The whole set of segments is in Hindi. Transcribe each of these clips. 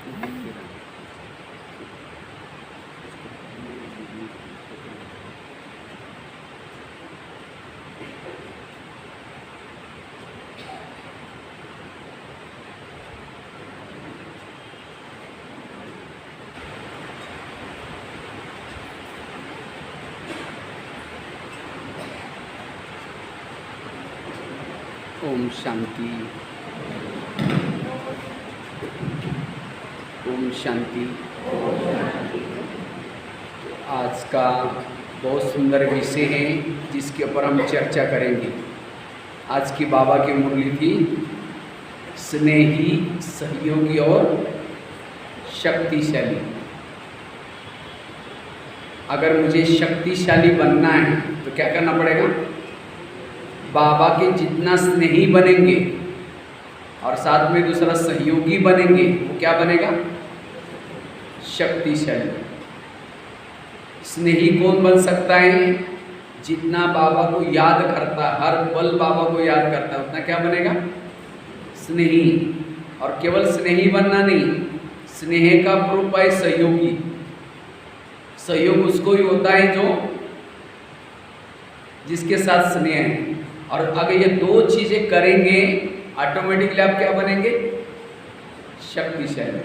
ओम शांति। ओम शांति। आज का बहुत सुंदर विषय है जिसके ऊपर हम चर्चा करेंगे। आज की बाबा की मुरली थी स्नेही, सहयोगी और शक्तिशाली। अगर मुझे शक्तिशाली बनना है तो क्या करना पड़ेगा? बाबा के जितना स्नेही बनेंगे और साथ में दूसरा सहयोगी बनेंगे, वो क्या बनेगा? शक्तिशाली। स्नेही कौन बन सकता है? जितना बाबा को याद करता, हर पल बाबा को याद करता, उतना क्या बनेगा? स्नेही। और केवल स्नेही बनना नहीं, स्नेह का प्रूफ है सहयोगी। सहयोग उसको ही होता है जो जिसके साथ स्नेह है। और अगर ये दो चीज़ें करेंगे ऑटोमेटिकली आप क्या बनेंगे? शक्तिशाली।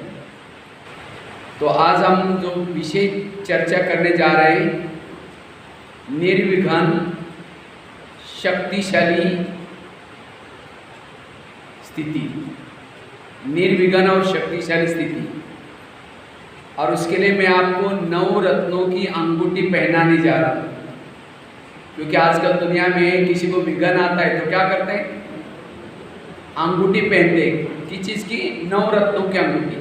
तो आज हम जो विषय चर्चा करने जा रहे हैं, निर्विघ्न शक्तिशाली स्थिति, निर्विघ्न और शक्तिशाली स्थिति। और उसके लिए मैं आपको 9 रत्नों की अंगूठी पहनाने जा रहा हूँ। क्योंकि आजकल दुनिया में किसी को विघ्न आता है तो क्या करते हैं? अंगूठी पहनते हैं। किस चीज़ की? 9 रत्नों की अंगूठी।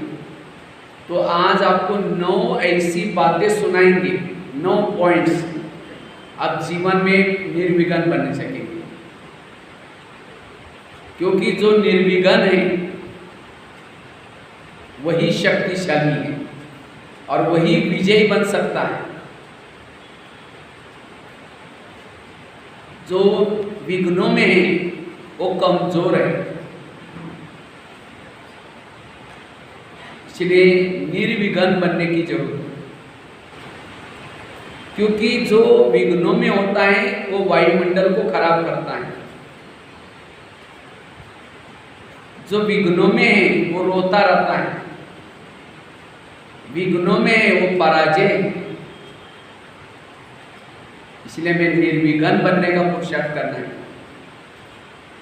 तो आज आपको 9 ऐसी बातें सुनाएंगे, 9 पॉइंट्स, आप जीवन में निर्विघ्न बन सकेंगे। क्योंकि जो निर्विघ्न है वही शक्तिशाली है और वही विजयी बन सकता है। जो विघ्नों में है वो कमजोर है। इसलिए निर्विघ्न बनने की जरूरत है। क्योंकि जो विघ्नों में होता है वो वायुमंडल को खराब करता है। जो विघ्नों में है वो रोता रहता है। विघ्नों में है वो पराजय। इसलिए मैं निर्विघ्न बनने का पुरुषार्थ करना है।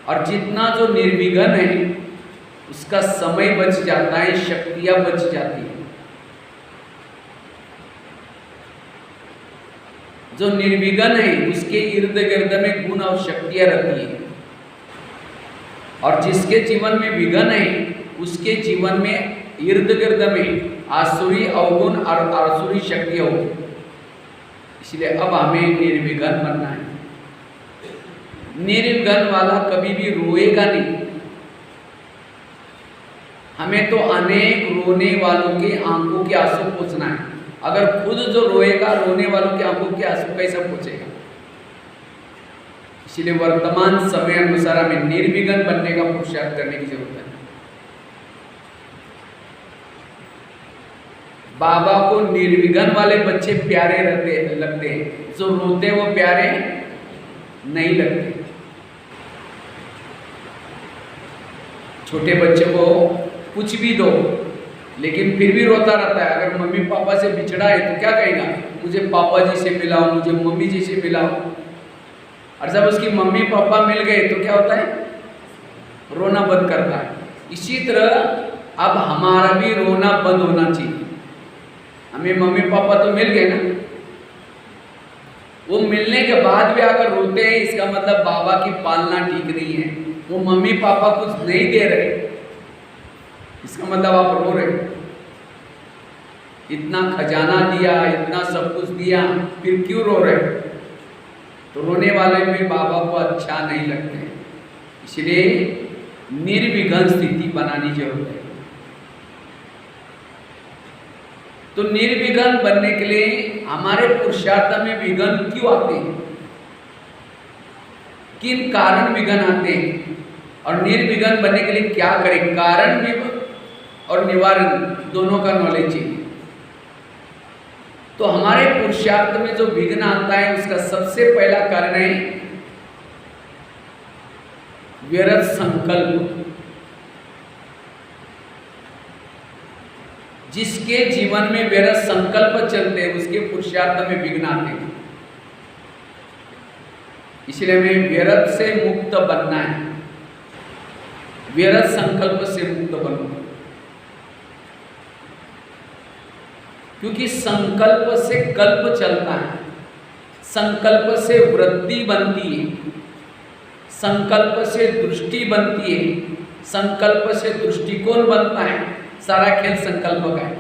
और जितना जो निर्विघ्न है उसका समय बच जाता है, शक्तियां बच जाती है। जो निर्विघ्न है उसके इर्द गिर्द में गुण और शक्तियां रहती है। और जिसके जीवन में विघ्न है उसके जीवन में इर्द गिर्द में आसुरी अवगुण और आसुरी शक्तियां होगी। इसलिए अब हमें निर्विघ्न बनना है। निर्विघ्न वाला कभी भी रोएगा नहीं। हमें तो अनेक रोने वालों के आंखों के आंसू पोंछना है। अगर खुद जो रोएगा, रोने वालों के आंखों के आंसू कैसे पोंछेगा? इसलिए वर्तमान समय अनुसार हमें निर्विघ्न बनने का पुरुषार्थ करने की जरूरत है। बाबा को निर्विघ्न वाले बच्चे प्यारे लगते हैं, जो रोते वो प्यारे नहीं लगते। छोटे बच्चे को कुछ भी दो लेकिन फिर भी रोता रहता है। अगर मम्मी पापा से बिछड़ा है तो क्या कहेगा? मुझे पापा जी से मिलाओ, मुझे मम्मी जी से मिलाओ। और जब उसकी मम्मी पापा मिल गए तो क्या होता है? रोना बंद करता है। इसी तरह अब हमारा भी रोना बंद होना चाहिए। हमें मम्मी पापा तो मिल गए ना, वो मिलने के बाद भी अगर रोते हैं इसका मतलब बाबा की पालना ठीक नहीं है। वो मम्मी पापा कुछ नहीं दे रहे, इसका मतलब आप रो रहे। इतना खजाना दिया, इतना सब कुछ दिया, फिर क्यों रो रहे? तो रोने वाले भी बाबा को अच्छा नहीं लगते। इसलिए निर्विघ्न स्थिति बनानी जरूरत है। तो निर्विघ्न बनने के लिए हमारे पुरुषार्थ में विघ्न क्यों आते हैं? किन कारण विघ्न आते हैं? और निर्विघ्न बनने के लिए क्या करें? कारण भी और निवारण दोनों का नॉलेज चाहिए। तो हमारे पुरुषार्थ में जो विघ्न आता है उसका सबसे पहला कारण है व्यर्थ संकल्प। जिसके जीवन में व्यर्थ संकल्प चलते हैं उसके पुरुषार्थ में विघ्न आते हैं। इसलिए हमें व्यर्थ से मुक्त बनना है, व्यर्थ संकल्प से मुक्त बनना, क्योंकि संकल्प से कल्प चलता है, संकल्प से वृद्धि बनती है, संकल्प से दृष्टि बनती है, संकल्प से दृष्टिकोण बनता है। सारा खेल संकल्प का है।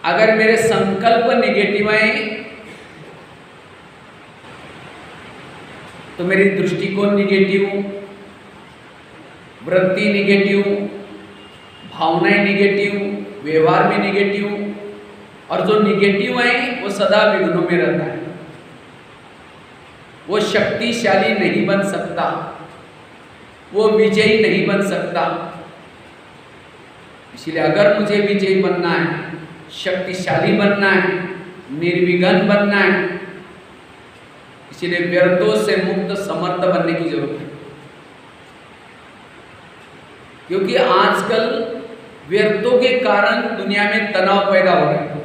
अगर मेरे संकल्प नेगेटिव है तो मेरी दृष्टिकोण नेगेटिव, वृत्ति नेगेटिव, भावनाएं नेगेटिव, व्यवहार में नेगेटिव, और जो नेगेटिव है वो सदा विघ्नों में रहता है, वो शक्तिशाली नहीं बन सकता, वो विजयी नहीं बन सकता। इसलिए अगर मुझे विजयी बनना है, शक्तिशाली बनना है, निर्विघ्न बनना है, इसलिए व्यर्थों से मुक्त समर्थ बनने की जरूरत है। क्योंकि आजकल व्यर्थों के कारण दुनिया में तनाव पैदा हो रहा है।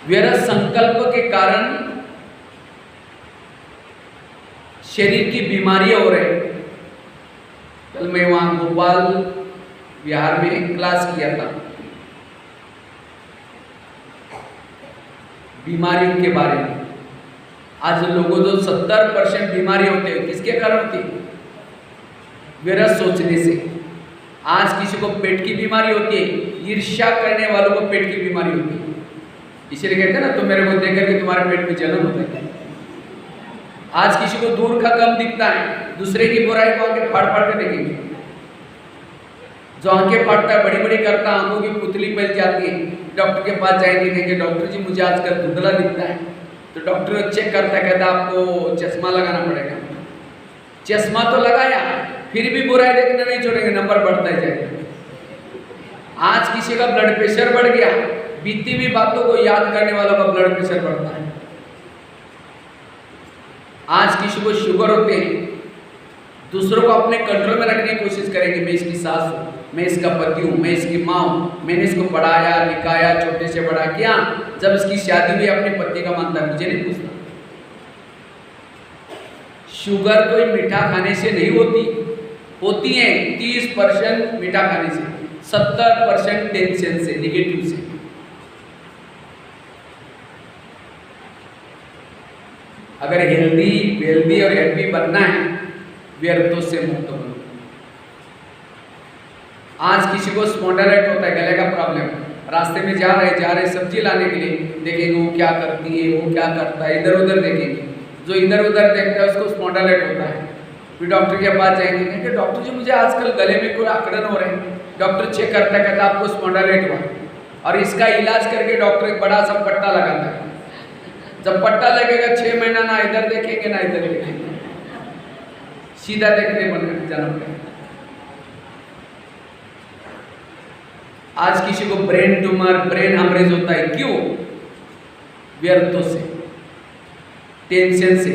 व्यर्थ संकल्प के कारण शरीर की बीमारियां हो रही। कल मैं वहां भोपाल बिहार में क्लास किया था बीमारियों के बारे में। आज लोगों को 70% बीमारी होते हैं, किसके कारण होती है? व्यर्थ सोचने से। आज किसी को पेट की बीमारी होती है, ईर्ष्या करने वालों को पेट की बीमारी होती है। इसलिए कहते हैं ना, तुम मेरे को देख करके तुम्हारे पेट में जलन होता है। आज किसी को दूर का कम दिखता है, दूसरे की बुराई को आके फाड़ फाड़ के देखेंगे। जो आंखें फाड़ता है, बड़ी बड़ी करता है, आंखों की पुतली फैल जाती है, डॉक्टर के पास जाएंगे, कहेंगे डॉक्टर जी मुझे आजकल धुंधला दिखता है। तो डॉक्टर चेक करता है, कहता आपको चश्मा लगाना पड़ेगा। चश्मा तो लगाया, फिर भी बुराई देखने नहीं छोड़ेंगे, नंबर बढ़ता ही जाएगा। आज किसी का ब्लड प्रेशर बढ़ गया, बीती हुई बातों को याद करने वालों का ब्लड प्रेशर बढ़ता है। आज किसी को शुगर होते हैं, दूसरों को अपने कंट्रोल में रखने की कोशिश करेंगे। मैं इसकी सास हूँ, मैं इसका पति हूँ, मैं इसकी माँ हूँ, मैंने इसको पढ़ाया लिखाया, छोटे से बड़ा किया। जब इसकी शादी हुई अपने पति का मानता है, मुझे नहीं पूछता। शुगर कोई मीठा खाने से नहीं होती है 30% मीठा खाने से, 70% टेंशन से, निगेटिव से। अगर हेल्दी और हैप्पी बनना है, व्यर्थों से मुक्त बनो। आज किसी को स्पॉन्डिलाइट होता है, गले का प्रॉब्लम, रास्ते में जा रहे सब्जी लाने के लिए, देखेंगे वो क्या करती है, वो क्या करता है, इधर उधर देखेंगे। जो इधर उधर देखता है उसको स्पॉन्डिलाइट होता है। फिर डॉक्टर के पास जाएंगे, कहेंगे डॉक्टर जी मुझे आजकल गले में कोई अकड़न हो रहे हैं। डॉक्टर चेक करता है, कहता आपको स्पॉन्डिलाइट हुआ, और इसका इलाज करके डॉक्टर एक बड़ा सा पट्टा लगाता है। जब पट्टा लगेगा 6 महीना ना इधर देखेंगे ना इधर देखेंगे, सीधा देखने बन जाना पड़ेगा। आज किसी को ब्रेन ट्यूमर, ब्रेन हेमरेज होता है, क्यों? व्यर्थों से, टेंशन से।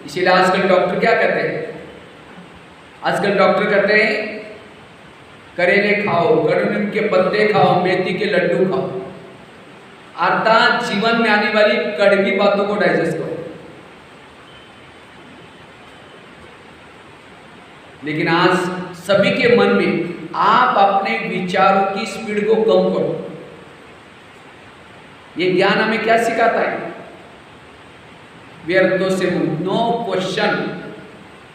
इसीलिए आजकल डॉक्टर क्या कहते हैं? आजकल डॉक्टर कहते हैं करेले खाओ, कड़वी के पत्ते खाओ, मेथी के लड्डू खाओ, अर्थात जीवन में आने वाली कड़वी बातों को डाइजेस्ट करो। लेकिन आज सभी के मन में आप अपने विचारों की स्पीड को कम करो। ये ज्ञान हमें क्या सिखाता है? व्यर्थों से मुक्त। No question,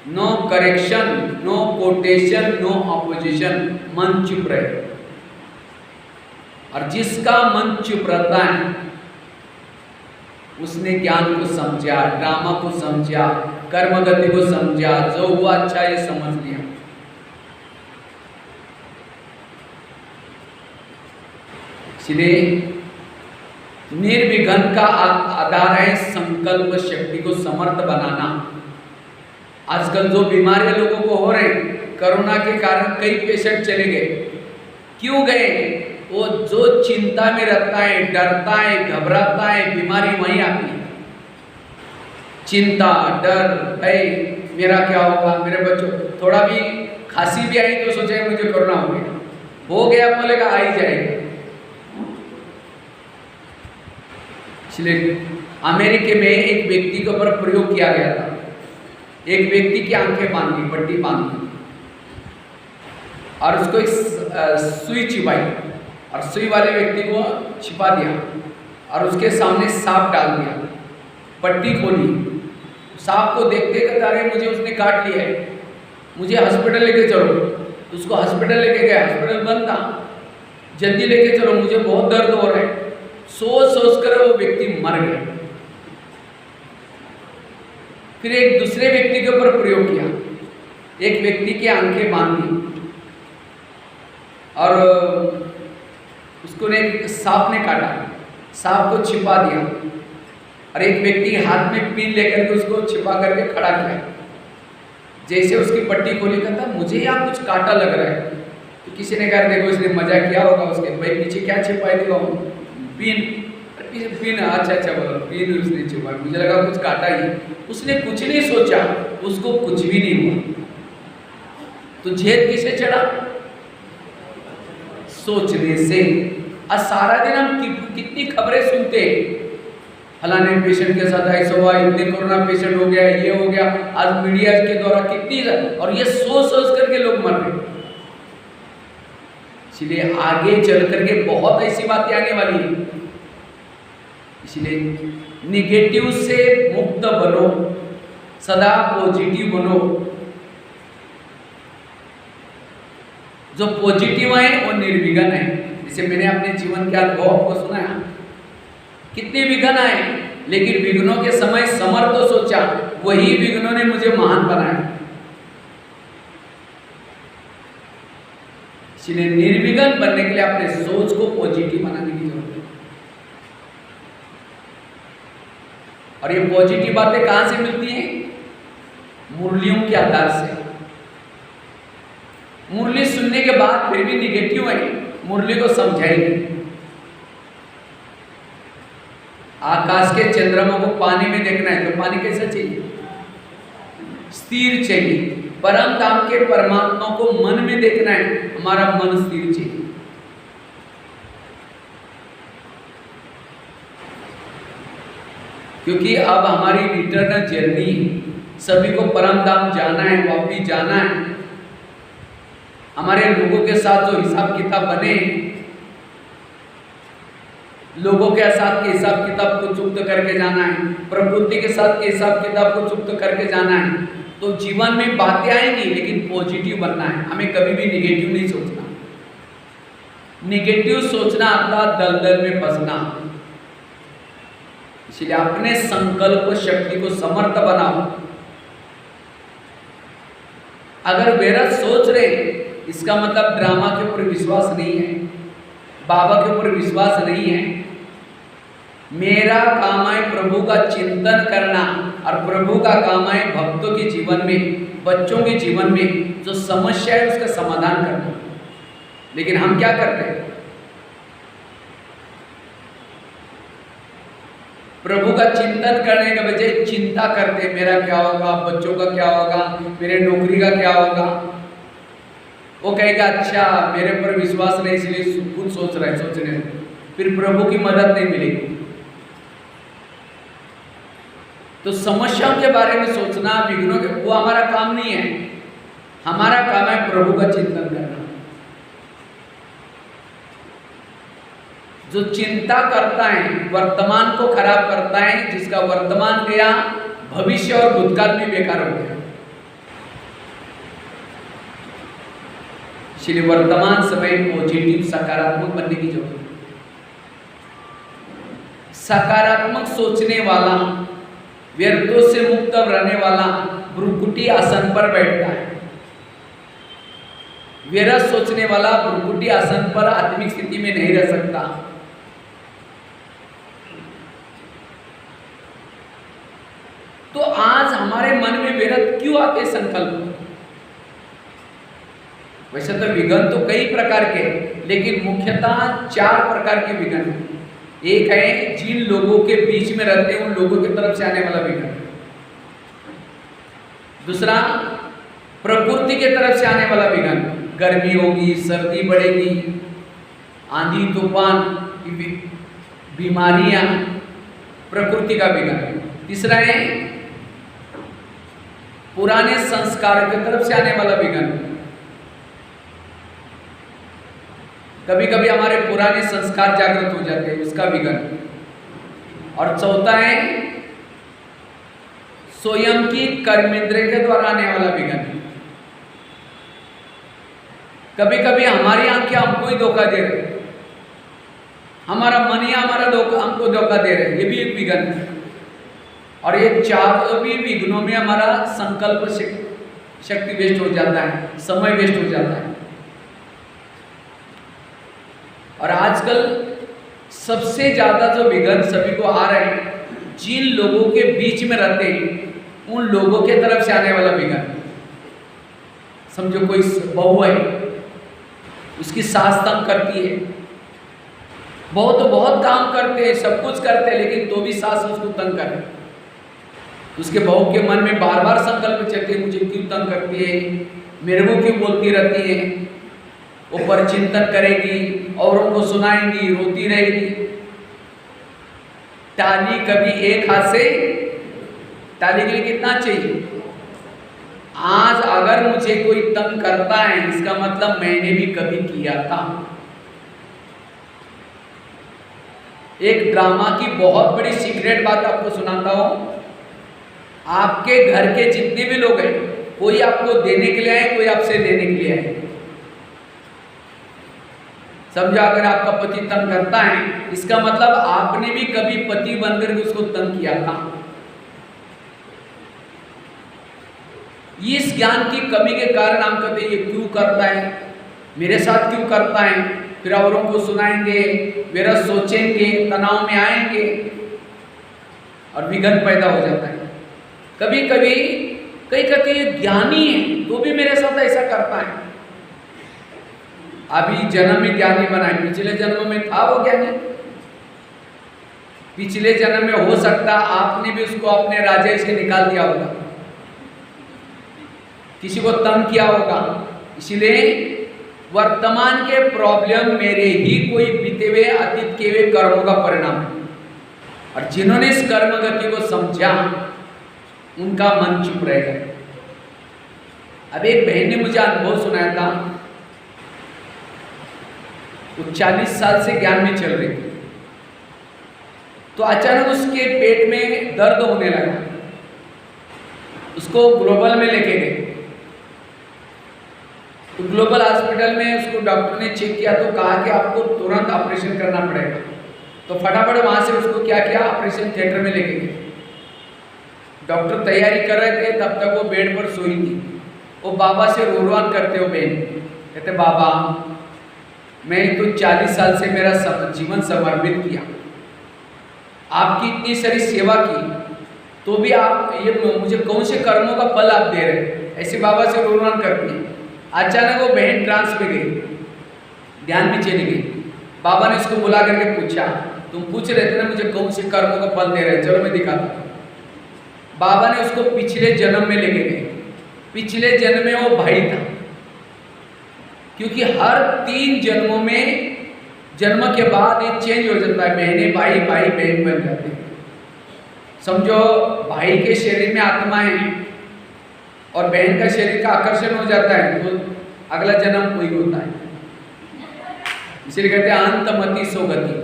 no correction, no quotation, no opposition. मन चुप रहे। और जिसका मन चुप रहता है उसने ज्ञान को समझा, ड्रामा को समझा, कर्मगति को समझा, जो हुआ अच्छा ये समझ लिया। इसलिए निर्विघ्न का आधार है संकल्प शक्ति को समर्थ बनाना। आजकल जो बीमारियां लोगों को हो रहे हैं, कोरोना के कारण कई पेशेंट चले गए। क्यों गए? वो जो चिंता में रहता है, डरता है, घबराता है, बीमारी वहीं आती है। चिंता, डर, भय, मेरा क्या होगा, मेरे बच्चों, थोड़ा भी खांसी भी आई तो सोचेगा मुझे कोरोना हो गया बोलेगा आ ही जाएगा। इसलिए अमेरिका में एक व्यक्ति के ऊपर प्रयोग किया गया था। एक व्यक्ति की आंखें बांध दी, पट्टी बांध दी और उसको एक सुई चिपाई और सुई वाले व्यक्ति को छिपा दिया और उसके सामने सांप डाल दिया, पट्टी खोली। सांप को देखते कहता अरे मुझे उसने काट लिया है, मुझे हॉस्पिटल लेके चलो। उसको हॉस्पिटल लेके गया, हॉस्पिटल बंद था, जल्दी लेके चलो, मुझे बहुत दर्द हो रहा है। सोच कर वो व्यक्ति मर गया। फिर एक दूसरे व्यक्ति के ऊपर प्रयोग किया। एक व्यक्ति की आंखें बांध दी और उसको ने सांप ने काटा, सांप को छिपा दिया और एक व्यक्ति हाथ में पिन लेकर के उसको छिपा करके खड़ा किया। जैसे उसकी पट्टी खोली, कहता मुझे यहाँ कुछ काटा लग रहा है। तो किसी ने कहा देखो इसने मजाक किया होगा उसके, भाई पीछे क्या छिपाई देगा, पिन। पिन, अच्छा बोलो, पिन उसने छिपाई, मुझे लगा कुछ काटा ही। उसने कुछ नहीं सोचा, उसको कुछ भी नहीं हुआ। तो झेल किसे चढ़ा? सोचने से। आज सारा दिन हम कितनी खबरें सुनते हैं, फलाने पेशेंट के साथ ऐसा हुआ, इतने कोरोना पेशेंट हो गया, ये हो गया। आज मीडिया के द्वारा कितनी, और ये सोच करके लोग मर रहे। इसलिए आगे चल करके बहुत ऐसी बातें आने वाली है। इसलिए निगेटिव से मुक्त बनो, सदा पॉजिटिव बनो। जो पॉजिटिव है वो निर्विघ्न है। जैसे मैंने अपने जीवन के अनुभव आपको सुनाया, कितने विघ्न आए, लेकिन विघ्नों के समय समर्थ तो सोचा, वही विघ्नों ने मुझे महान बनाया। इसलिए निर्विघ्न बनने के लिए अपने सोच को पॉजिटिव बनाने की जरूरत है। और ये पॉजिटिव बातें कहां से मिलती हैं? मुरलियों के आधार से। मुरली सुनने के बाद फिर भी निगेटिव है, मुरली को समझाएगी। आकाश के चंद्रमा को पानी में देखना है तो पानी कैसा चाहिए? स्थिर चाहिए। परम धाम के परमात्मा को मन में देखना है, हमारा मन स्थिर चाहिए। क्योंकि अब हमारी रिटर्न जर्नी, सभी को परम धाम जाना है, वापिस जाना है। हमारे लोगों के साथ जो हिसाब किताब बने, लोगों के साथ के हिसाब किताब को चुक्त करके जाना है, प्रकृति के साथ के हिसाब किताब को चुक्त करके जाना है। तो जीवन में बातें आएंगी, लेकिन पॉजिटिव बनना है। हमें कभी भी निगेटिव नहीं सोचना। निगेटिव सोचना अर्थात दलदल में फंसना। इसलिए अपने संकल्प शक्ति को समर्थ बनाओ। अगर व्यर्थ सोच रहे, इसका मतलब ड्रामा के ऊपर विश्वास नहीं है, बाबा के ऊपर विश्वास नहीं है। मेरा काम है प्रभु का चिंतन करना, और प्रभु का काम है भक्तों के जीवन में, बच्चों के जीवन में जो समस्या है उसका समाधान करना। लेकिन हम क्या करते हैं? प्रभु का चिंतन करने के बजाय चिंता करते, मेरा क्या होगा, बच्चों का क्या होगा, मेरे नौकरी का क्या होगा। वो कहेगा अच्छा मेरे पर विश्वास नहीं इसलिए खुद सोच रहा है, सोचने से फिर प्रभु की मदद नहीं मिलेगी। तो समस्याओं के बारे में सोचना, विघ्नों के, वो हमारा काम नहीं है। हमारा काम है प्रभु का चिंतन करना। जो चिंता करता है वर्तमान को खराब करता है, जिसका वर्तमान गया भविष्य और भूतकाल भी बेकार हो गया। इसलिए वर्तमान समय पॉजिटिव सकारात्मक बनने की जरूरत है। सकारात्मक सोचने वाला, व्यर्थों से मुक्त रहने वाला भ्रुकुटी आसन पर बैठता है। व्यर्थ सोचने वाला भ्रुकुटी आसन पर आत्मिक स्थिति में नहीं रह सकता। तो आज हमारे मन में व्यर्थ क्यों आते संकल्प? वैसे तो विघन तो कई प्रकार के, लेकिन मुख्यतः 4 प्रकार के विघन हैं। एक है जिन लोगों के बीच में रहते हैं उन लोगों की तरफ से आने वाला विघन। दूसरा प्रकृति के तरफ से आने वाला विघन, गर्मी होगी, सर्दी बढ़ेगी, आंधी तूफान, बीमारियां, प्रकृति का विघन। तीसरा है पुराने संस्कारों की तरफ से आने वाला विघन, कभी कभी हमारे पुराने संस्कार जागृत हो जाते हैं, उसका विघन। और चौथा है स्वयं की कर्मेंद्रिय के द्वारा आने वाला विघन। कभी कभी हमारी आंखें हमको ही धोखा दे रहे, हमारा मन ही हमको धोखा दे रहे, ये भी एक विघन है। और ये 4 भी विघ्नों में हमारा संकल्प शक्ति वेस्ट हो जाता है, समय वेस्ट हो जाता है। और आजकल सबसे ज्यादा जो विघन सभी को आ रहे हैं, जिन लोगों के बीच में रहते हैं उन लोगों के तरफ से आने वाला विघन। समझो कोई बहू है, उसकी सास तंग करती है, बहुत काम करते हैं, सब कुछ करते हैं, लेकिन तो भी सास उसको तंग करे। उसके बहू के मन में बार बार संकल्प चलते हैं, मुझे क्यों तंग करती है, मेरे को क्यों बोलती रहती है। वो पर चिंतन करेगी, औरों को सुनाएंगी, रोती रहेगी। ताली कभी एक हाथ से, ताली के लिए कितना चाहिए। आज अगर मुझे कोई तंग करता है, इसका मतलब मैंने भी कभी किया था। एक ड्रामा की बहुत बड़ी सीक्रेट बात आपको सुनाता हूं। आपके घर के जितने भी लोग हैं, कोई आपको देने के लिए आए, कोई आपसे लेने के लिए आए। समझो अगर आपका पति तंग करता है, इसका मतलब आपने भी कभी पति बनकर के उसको तंग किया था। इस ज्ञान की कमी के कारण हम कहते हैं ये क्यों करता है, मेरे साथ क्यों करता है, फिर औरों को सुनाएंगे, मेरा सोचेंगे, तनाव में आएंगे और विघन पैदा हो जाता है। कभी कभी कई कहते हैं ज्ञानी है तो भी मेरे साथ ऐसा करता है। अभी जन्म में ज्ञानी बना है, पिछले जन्म में था वो ज्ञानी। पिछले जन्म में हो सकता आपने भी उसको अपने राजेश से निकाल दिया होगा, किसी को तंग किया होगा। इसलिए वर्तमान के प्रॉब्लम मेरे ही कोई बीते हुए अतीत के हुए कर्मों का परिणाम है। और जिन्होंने इस कर्म गति को समझा उनका मन चुप रहेगा। अब एक बहन ने मुझे अनुभव सुनाया था, वो 40 साल से ज्ञान में चल रही थी, तो अचानक उसके पेट में दर्द होने लगा। उसको ग्लोबल में लेके गए, तो ग्लोबल हॉस्पिटल में उसको डॉक्टर ने चेक किया तो कहा कि आपको तुरंत ऑपरेशन करना पड़ेगा। तो फटाफट वहां से उसको क्या किया, ऑपरेशन थिएटर में लेके गए। डॉक्टर तैयारी कर रहे थे, तब तक वो बेड पर सोई थी। वो बाबा से रोरवान करते हो बहन, कहते बाबा मैं तो 40 साल से मेरा जीवन समर्पित किया, आपकी इतनी सारी सेवा की, तो भी आप ये मुझे कौन से कर्मों का फल आप दे रहे हैं, ऐसे बाबा से रोरवान करती है। अचानक वो बहन ट्रांस पे गई, ध्यान में चली गई। बाबा ने उसको बुला करके पूछा, तुम पूछ रहे थे ना मुझे कौन से कर्मों का फल दे रहे हैं, चलो मैं दिखाता हूँ। बाबा ने उसको पिछले जन्म में लेके गए। पिछले जन्म में वो भाई था, क्योंकि हर 3 जन्मों में जन्म के बाद ये चेंज हो जाता है, बहने भाई, भाई बहन बन जाते हैं। समझो भाई के शरीर में आत्मा है और बहन का शरीर का आकर्षण हो जाता है, तो अगला जन्म कोई होता है। इसलिए कहते हैं अंतमति सो गति।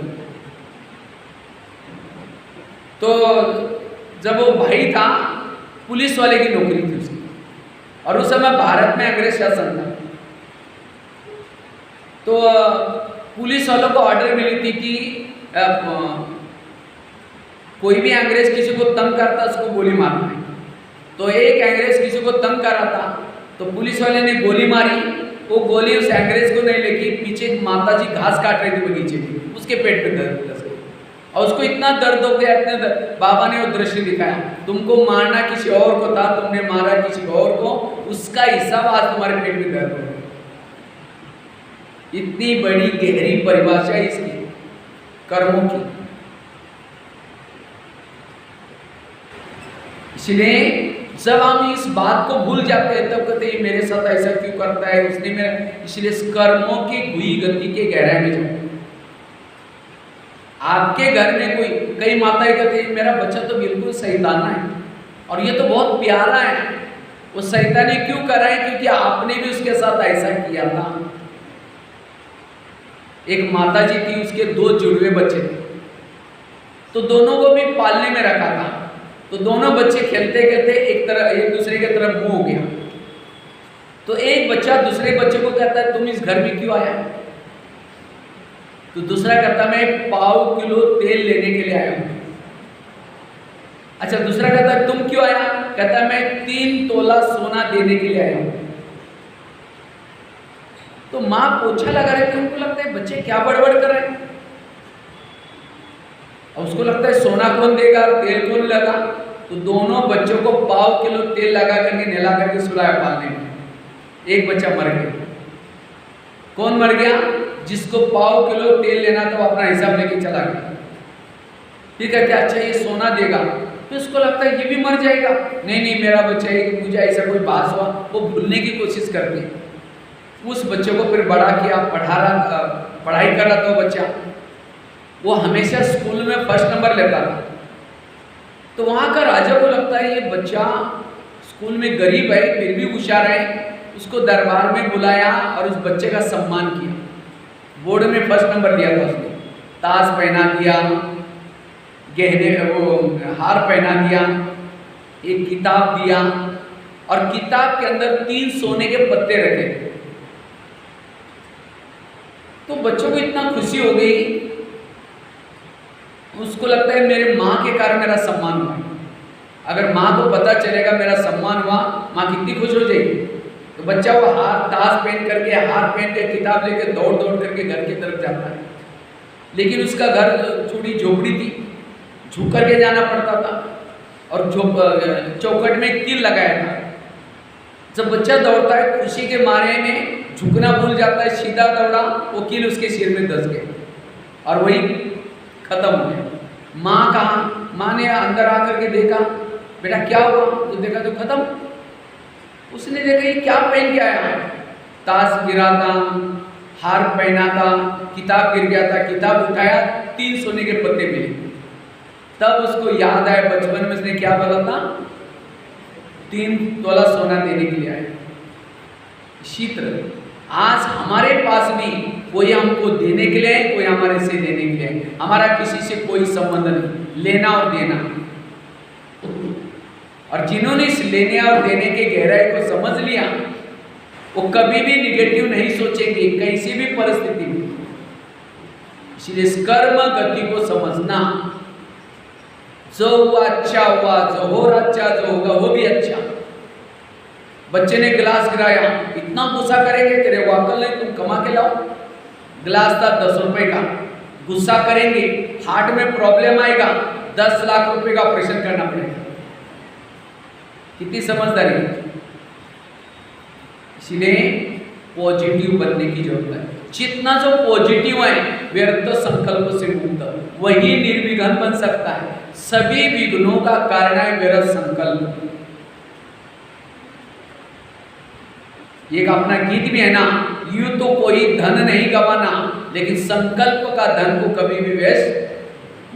तो जब वो भाई था, पुलिस वाले की नौकरी थी उसकी, और उस समय भारत में अंग्रेज शासन था। तो पुलिस वालों को ऑर्डर मिली थी कि कोई भी अंग्रेज किसी को तंग करता उसको गोली मारना है। तो एक अंग्रेज किसी को तंग कर रहा था, तो पुलिस वाले ने गोली मारी। वो गोली उस अंग्रेज को नहीं लगी, पीछे एक माता जी घास काट रही थी बगीचे में, उसके पेट पे दर्द था और उसको इतना दर्द हो गया, इतना दर्द। बाबा ने वो दृश्य दिखाया, तुमको मारना किसी और को था, तुमने मारा किसी और को, उसका हिसाब आज तुम्हारे पेट में दर्द हो गया। इतनी बड़ी गहरी परिभाषा है इसकी, कर्मों की। इसलिए जब हम इस बात को भूल जाते हैं तब कहते हैं मेरे साथ ऐसा क्यों करता है, उसने मेरा, इसलिए कर्मों की गुई गति के गहराई में जाओ। आपके घर में कोई, कई माताएं कहती है मेरा बच्चा तो बिल्कुल शैताना है और ये तो बहुत प्यारा है, वो शैतानी क्यों कर रहा है? क्योंकि आपने भी उसके साथ ऐसा किया था। एक माता जी थी, उसके 2 जुड़वे बच्चे थे, तो दोनों को भी पालने में रखा था। तो दोनों बच्चे खेलते खेलते एक दूसरे की तरफ मुंह हो गया। तो एक बच्चा दूसरे बच्चे को कहता है तुम इस घर में क्यों आया? तो दूसरा कहता मैं 1.5 किलो तेल लेने के लिए आया हूं। अच्छा, दूसरा कहता है तुम क्यों आया? कहता है मैं 3 तोला सोना देने के लिए आया हूं। तो मां पोछा लगा रही थी, उनको लगता है बच्चे क्या बड़बड़ कर रहे हैं। उसको लगता है सोना कौन देगा, तेल कौन लगा। तो दोनों बच्चों को 1.5 किलो तेल लगा करके नहला करके सुलाया पालने में। एक बच्चा मर गया। कौन मर गया? जिसको 1.5 किलो तेल लेना था वो अपना हिसाब लेके चला गया। फिर कहते अच्छा ये सोना देगा, तो उसको लगता है ये भी मर जाएगा। नहीं नहीं मेरा बच्चा है, मुझे ऐसा कोई बात हुआ, वो भूलने की कोशिश करती है। उस बच्चे को फिर बड़ा किया, पढ़ाई कर रहा था बच्चा, वो हमेशा स्कूल में फर्स्ट नंबर लेता था। तो वहाँ का राजा को लगता है ये बच्चा स्कूल में गरीब है फिर भी होशियार है। उसको दरबार में बुलाया और उस बच्चे का सम्मान किया। बोर्ड में फर्स्ट नंबर दिया था उसने, ताज पहना दिया, गहने वो हार पहना दिया, एक किताब दिया और किताब के अंदर 3 सोने के पत्ते रखे। तो बच्चों को इतना खुशी हो गई, उसको लगता है मेरे माँ के कारण मेरा सम्मान हुआ। अगर माँ को पता चलेगा मेरा सम्मान हुआ, माँ कितनी खुश हो जाएगी। तो बच्चा वो ताज पहन करके, हार पहन के, किताब लेके दौड़ दौड़ करके घर की तरफ जाता है। लेकिन उसका घर छोटी झोपड़ी थी, झुक करके जाना पड़ता था और चौखट में कील लगाया था। जब बच्चा दौड़ता है खुशी के मारे में झुकना भूल जाता है, सीधा दौड़ा, वो कील उसके सिर में धंस गए और वही खत्म हो गया। माँ कहाँ? माँ ने अंदर आकर के देखा, बेटा क्या हुआ? तो देखा तो खत्म। उसने देखा ये क्या पहन के आया? ताज गिरा था, हार पहना था, किताब गिर गया था, किताब उठाया, 3 सोने के पत्ते मिले। तब उसको याद आया बचपन में उसने क्या बोला था, 3 तोला सोना देने के लिए आया। इसी तरह आज हमारे पास भी कोई हमको देने के लिए है, कोई हमारे से देने के लिए है। हमारा किसी से कोई संबंध नहीं, लेना और देना। और जिन्होंने इस लेने और देने के गहराई को समझ लिया वो कभी भी निगेटिव नहीं सोचेंगे किसी भी परिस्थिति में। इसलिए इस कर्म गति को समझना, जो हुआ अच्छा हुआ, जो हो रहा अच्छा, जो होगा वो भी अच्छा। बच्चे ने गिलास गिराया, इतना गुस्सा करेंगे, तेरे को अकल नहीं, तुम कमा के लाओ। गिलास था 10 रुपए का, गुस्सा करेंगे, हार्ट में प्रॉब्लम आएगा, 10 लाख रुपए का ऑपरेशन करना पड़ेगा। कितनी समझदारी है। इसलिए पॉजिटिव बनने की जरूरत है। जितना जो पॉजिटिव है व्यर्थ संकल्प से मुक्त, वही निर्विघ्न बन सकता है। सभी विघ्नों का कारण है व्यर्थ संकल्प। एक अपना गीत भी है ना, यूं तो कोई धन नहीं गवाना, लेकिन संकल्प का धन को कभी भी व्यस्त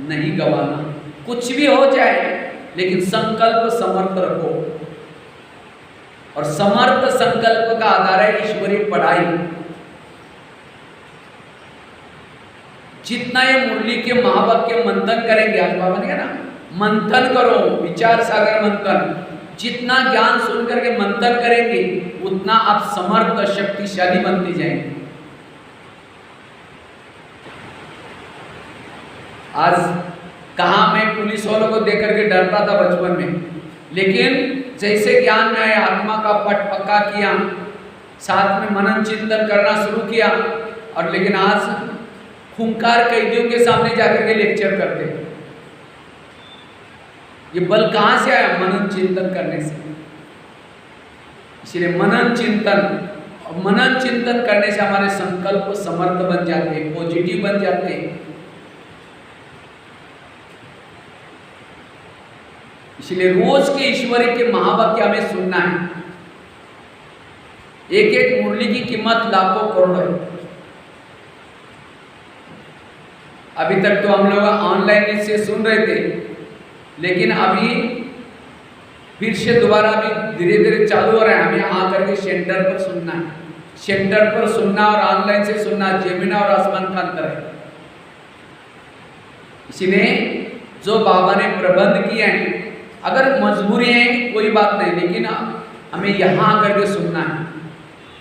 नहीं गवाना। कुछ भी हो जाए लेकिन संकल्प समर्थ रखो, और समर्थ संकल्प का आधार है ईश्वरीय पढ़ाई। जितना ये मुरली के महावाक्य मंथन करेंगे, आज बाबा ने कहा ना मंथन करो, विचार सागर मंथन, जितना ज्ञान सुन करके मंथन करेंगे उतना आप समर्थ शक्तिशाली बनते जाएंगे। आज कहाँ मैं पुलिस वालों को देख करके डरता था बचपन में, लेकिन जैसे ज्ञान में आया, आत्मा का पट पक्का किया, साथ में मनन चिंतन करना शुरू किया, और लेकिन आज खूंखार कैदियों के सामने जाकर के लेक्चर करते हैं। ये बल कहाँ से आया? मनन चिंतन करने से। इसलिए मनन चिंतन और मनन चिंतन करने से हमारे संकल्प समर्थ बन जाते हैं, पॉजिटिव बन जाते हैं। इसलिए रोज के ईश्वरी के महावाक्य हमें सुनना है। एक एक मुरली की कीमत लाखों करोड़ है। अभी तक तो हम लोग ऑनलाइन इससे सुन रहे थे, लेकिन अभी फिर से दोबारा अभी धीरे धीरे चालू हो रहा है। हमें आकर के सेंटर पर सुनना है। सेंटर पर सुनना और ऑनलाइन से सुनना जमीन और आसमान का अंतर है। इसलिए जो बाबा ने प्रबंध किए हैं, अगर मजबूरी है कोई बात नहीं, लेकिन हमें यहाँ आकर के सुनना है,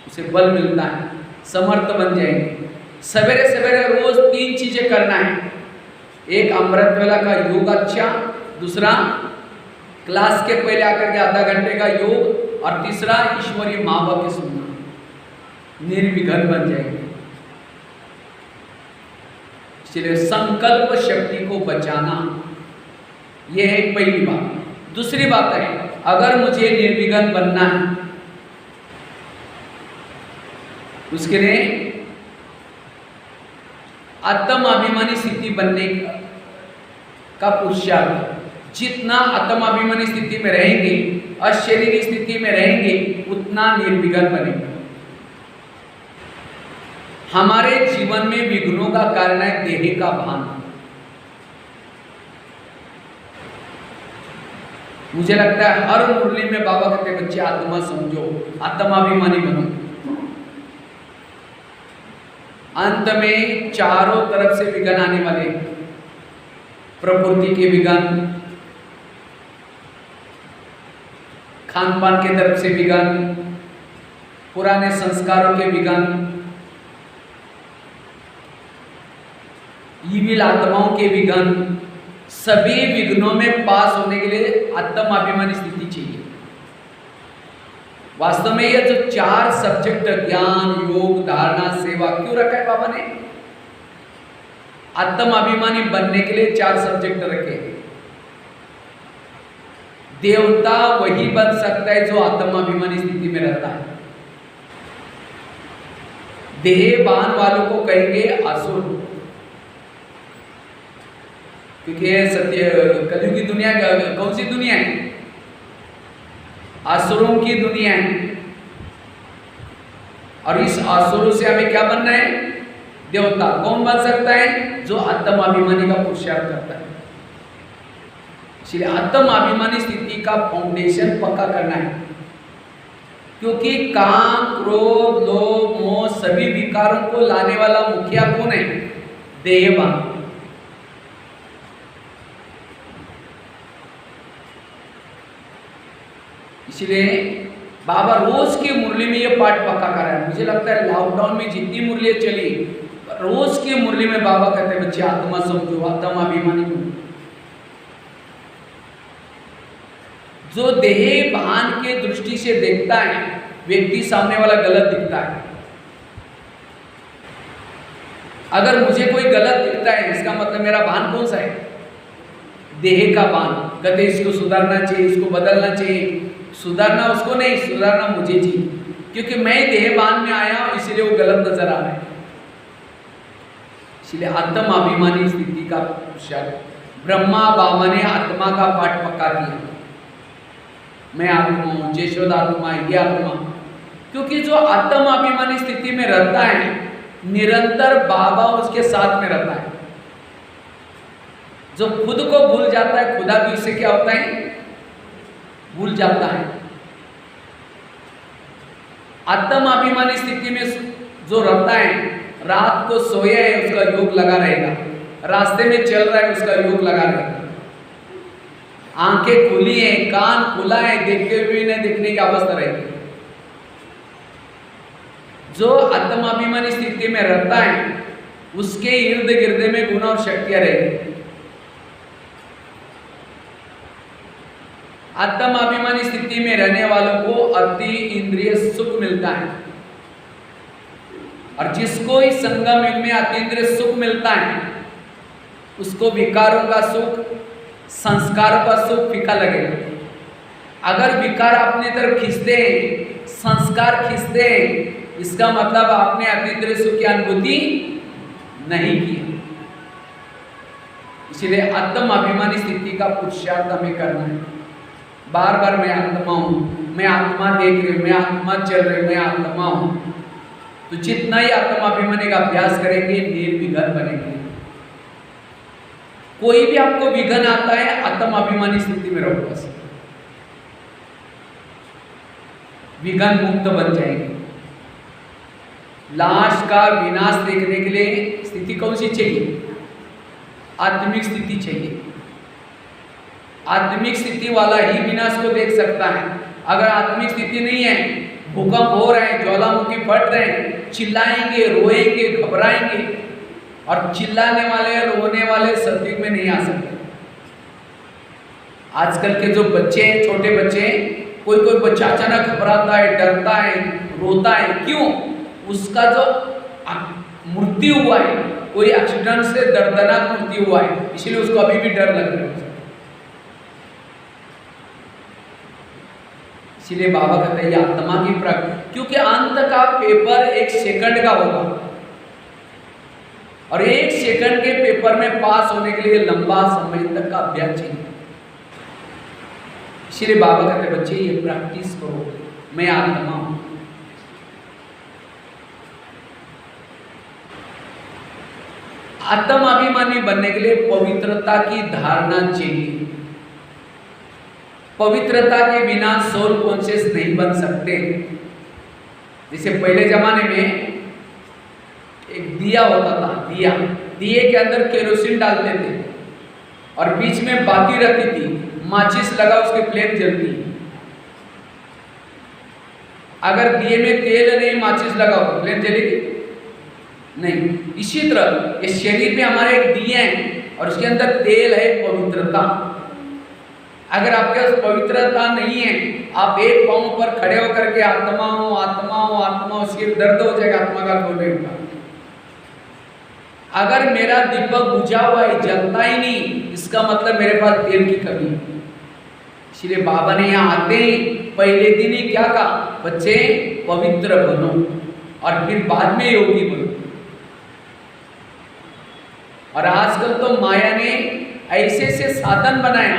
उसे बल मिलता है, समर्थ बन जाएंगे। सवेरे सवेरे रोज 3 चीजें करना है। एक अमृत वेला का योग, अच्छा, दूसरा क्लास के पहले आकर के आधा घंटे का योग, और तीसरा ईश्वरीय महावाक्य सुनना, निर्विघ्न बन जाएंगे। इसलिए संकल्प शक्ति को बचाना, यह है पहली बात। दूसरी बात है, अगर मुझे निर्विघ्न बनना है, उसके लिए आत्माभिमानी स्थिति बनने का पुरुषार्थ। जितना आत्माभिमानी स्थिति में रहेंगे, अशरीरी स्थिति में रहेंगे, उतना निर्विघ्न बनेगा। हमारे जीवन में विघ्नों का कारण है देह का भान। मुझे लगता है हर मुरली में बाबा कहते हैं, बच्चे आत्मा समझो, आत्माभिमानी बनो। अंत में चारों तरफ से विघ्न आने वाले, प्रकृति के विघ्न, खान पान के तरफ से विघ्न, पुराने संस्कारों के विघ्न, ईविल आत्माओं के विघ्न, सभी विघ्नों में पास होने के लिए आत्माभिमानी स्थिति चाहिए। वास्तव में ये जो 4 सब्जेक्ट, ज्ञान, योग, धारणा, सेवा, क्यों रखा है बाबा ने? आत्माभिमानी बनने के लिए 4 सब्जेक्ट रखे। देवता वही बन सकता है जो आत्माभिमानी स्थिति में रहता है। देहभान वालों को कहेंगे असुर, क्योंकि ये सत्य कलयुग की दुनिया, कौन सी दुनिया है? असुरों की दुनिया है। और इस असुरों से हमें क्या बनना है? देवता। कौन बन सकता है? जो आत्माभिमानी का पुरुषार्थ करता है। इसलिए आत्माभिमानी स्थिति का फाउंडेशन पक्का करना है, क्योंकि काम, क्रोध, लोभ, मोह सभी विकारों को लाने वाला मुखिया कौन है? देहभान। इसलिए बाबा रोज की मुरली में ये पाठ पक्का कर रहा है। मुझे लगता है लॉकडाउन में जितनी मुरलियां चली, रोज की मुरली में बाबा कहते हैं, बच्चे आत्मा समझो, आत्माभिमानी बनो। जो देह भान के दृष्टि से देखता है व्यक्ति, सामने वाला गलत दिखता है। अगर मुझे कोई गलत दिखता है, इसका मतलब मेरा भान कौन सा है? देह का भान। कहते इसको सुधारना चाहिए, इसको बदलना चाहिए। सुधारना उसको नहीं, सुधारना मुझे चाहिए, क्योंकि मैं देहभान में आया हूं, इसलिए वो गलत नजर आ रहा है। इसलिए आत्माभिमानी स्थिति का पुरुषार्थ। ब्रह्मा बाबा ने आत्मा का पाठ पक्का किया। मैं आत्मा हूं, जयशोदा आत्मा, ये आत्मा। क्योंकि जो आत्माभिमानी स्थिति में रहता है, निरंतर बाबा उसके साथ में रहता है। जो खुद को भूल जाता है, खुदा भी उससे क्या होता है? भूल जाता है। आत्माभिमानी स्थिति में जो रहता है, रात को सोया है उसका योग लगा रहेगा, रास्ते में चल रहा है उसका योग लगा रहेगा, आंखें खुली है, कान खुला है, देखते हुए नहीं देखने की अवस्था रहेगी। जो आत्माभिमानी स्थिति में रहता है, उसके इर्द गिर्द में गुण और शक्तियां रहेगी। आत्माभिमानी स्थिति में रहने वालों को अति इंद्रिय सुख मिलता है, और जिसको इस संगम युग में अति इंद्रिय सुख मिलता है, उसको विकारों का सुख, संस्कारों का सुख फीका लगेगा। अगर विकार अपनी तरफ खींचते हैं, संस्कार खींचते हैं, इसका मतलब आपने अतीन्द्रिय सुख की अनुभूति नहीं की। इसलिए आत्म अभिमानी स्थिति का पुरुषार्थ हमें करना है। बार बार मैं आत्मा हूँ, मैं आत्मा देख रही हूँ, मैं आत्मा चल रही हूँ, मैं आत्मा हूँ। तो जितना ही आत्म अभिमानी का अभ्यास करेंगे निर्विघ्न बनेंगे। कोई भी आपको विघ्न आता है, आत्म अभिमानी स्थिति में रहो, बस विघ्न मुक्त बन जाएंगे। लाश का विनाश देखने के लिए स्थिति कौन सी चाहिए? आत्मिक स्थिति चाहिए। आत्मिक स्थिति वाला ही विनाश को देख सकता है। अगर आत्मिक स्थिति नहीं है, भूकंप हो रहे हैं, ज्वालामुखी फट रहे हैं, चिल्लाएंगे, रोएंगे, घबराएंगे, और चिल्लाने वाले रोने वाले सत्युग में नहीं आ सकते। आजकल के जो बच्चे हैं, छोटे बच्चे, कोई बच्चा अचानक घबराता है, डरता है, रोता है, क्यों? उसका जो मृत्यु हुआ है, कोई एक्सीडेंट से दर्दनाक मृत्यु हुआ है, इसलिए उसको अभी भी डर लग रहा है। इसलिए बाबा कहते हैं ये आत्मा की प्रकृति, क्योंकि अंत का पेपर 1 सेकंड का होगा, और 1 सेकंड के पेपर में पास होने के लिए लंबा समय तक का अभ्यास चाहिए। इसलिए बाबा कहते बच्चे ये प्रैक्टिस करो, मैं आत्मा हूं। आत्म अभिमानी बनने के लिए पवित्रता की धारणा चाहिए। पवित्रता के बिना सोल कॉन्शियस नहीं बन सकते। जैसे पहले जमाने में एक दिया होता था, दिए के अंदर केरोसिन डालते थे और बीच में बाती रहती थी, माचिस लगा उसकी फ्लेम जलती। अगर दिए में तेल नहीं, माचिस लगाओ, फ्लेम जलेगी नहीं। इसी तरह इस शरीर में हमारे एक दिए हैं और उसके अंदर तेल है पवित्रता। अगर आपके पास पवित्रता नहीं है, आप एक पांव पर खड़े होकर के आत्मा हूं, आत्मा हूं, आत्मा हूं, सिर दर्द हो जाएगा आत्मा का बोलने का। अगर मेरा दीपक बुझा हुआ है, जलता ही नहीं, इसका मतलब मेरे पास तेल की कमी है। इसलिए बाबा ने यहाँ आते ही पहले दिन ही क्या कहा? बच्चे पवित्र बनो और फिर बाद में योगी बनो। और आजकल तो माया ने ऐसे से साधन बनाया,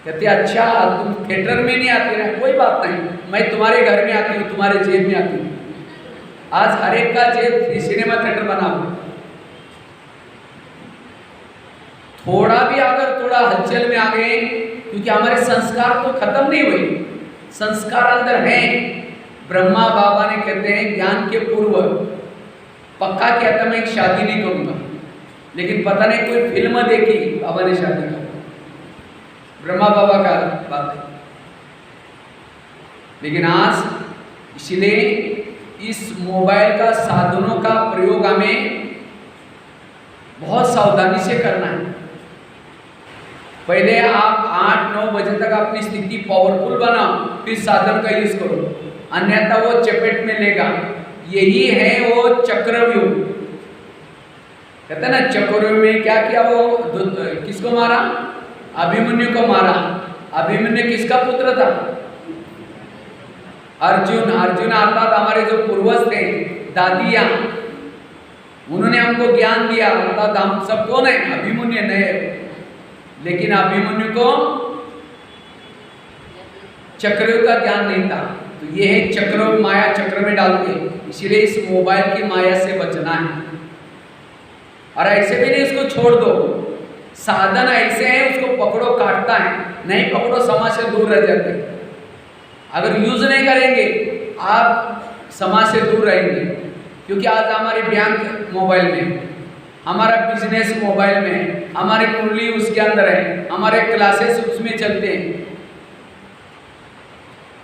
कहते अच्छा तुम थिएटर में नहीं आते ना, कोई बात नहीं, मैं तुम्हारे घर में आती हूँ, तुम्हारे जेब में आती हूँ। आज हर एक का जेब सिनेमा थिएटर बना हुआ। थोड़ा भी अगर थोड़ा हलचल में आ गए, क्योंकि हमारे संस्कार तो खत्म नहीं हुए, संस्कार अंदर हैं। ब्रह्मा बाबा ने कहते हैं ज्ञान के पूर्व पक्का कहता मैं एक शादी नहीं करूंगा, लेकिन पता नहीं कोई फिल्म देखी बाबा ने शादी कर, ब्रह्मा बाबा का बात है। लेकिन आज इसलिए इस मोबाइल का साधनों का प्रयोग हमें बहुत सावधानी से करना है। पहले आप 8-9 बजे तक अपनी स्थिति पावरफुल बनाओ, फिर साधन का यूज करो, अन्यथा वो चपेट में लेगा। यही है वो चक्रव्यूह। कहते हैं ना चक्रव्यूह में क्या किया, वो किसको मारा? अभिमन्यु को मारा। अभिमन्यु किसका पुत्र था? अर्जुन। अर्जुन अर्थात हमारे जो पूर्वज थे, दादियां, उन्होंने हमको ज्ञान दिया, अर्थात हम सब कौन है? अभिमन्यु नहीं, लेकिन अभिमन्यु को चक्रव्यूह का ज्ञान नहीं था। तो ये है चक्रव्यूह, माया चक्र में डालते। इसीलिए इस मोबाइल की माया से बचना है, और ऐसे भी नहीं उसको छोड़ दो। साधन ऐसे है, उसको पकड़ो काटता है, नहीं पकड़ो समाज से दूर रह जाते। अगर यूज नहीं करेंगे आप समाज से दूर रहेंगे, क्योंकि आज हमारी बैंक मोबाइल में, हमारा बिजनेस मोबाइल में, हमारी कुंडली उसके अंदर है, हमारे क्लासेस उसमें चलते हैं,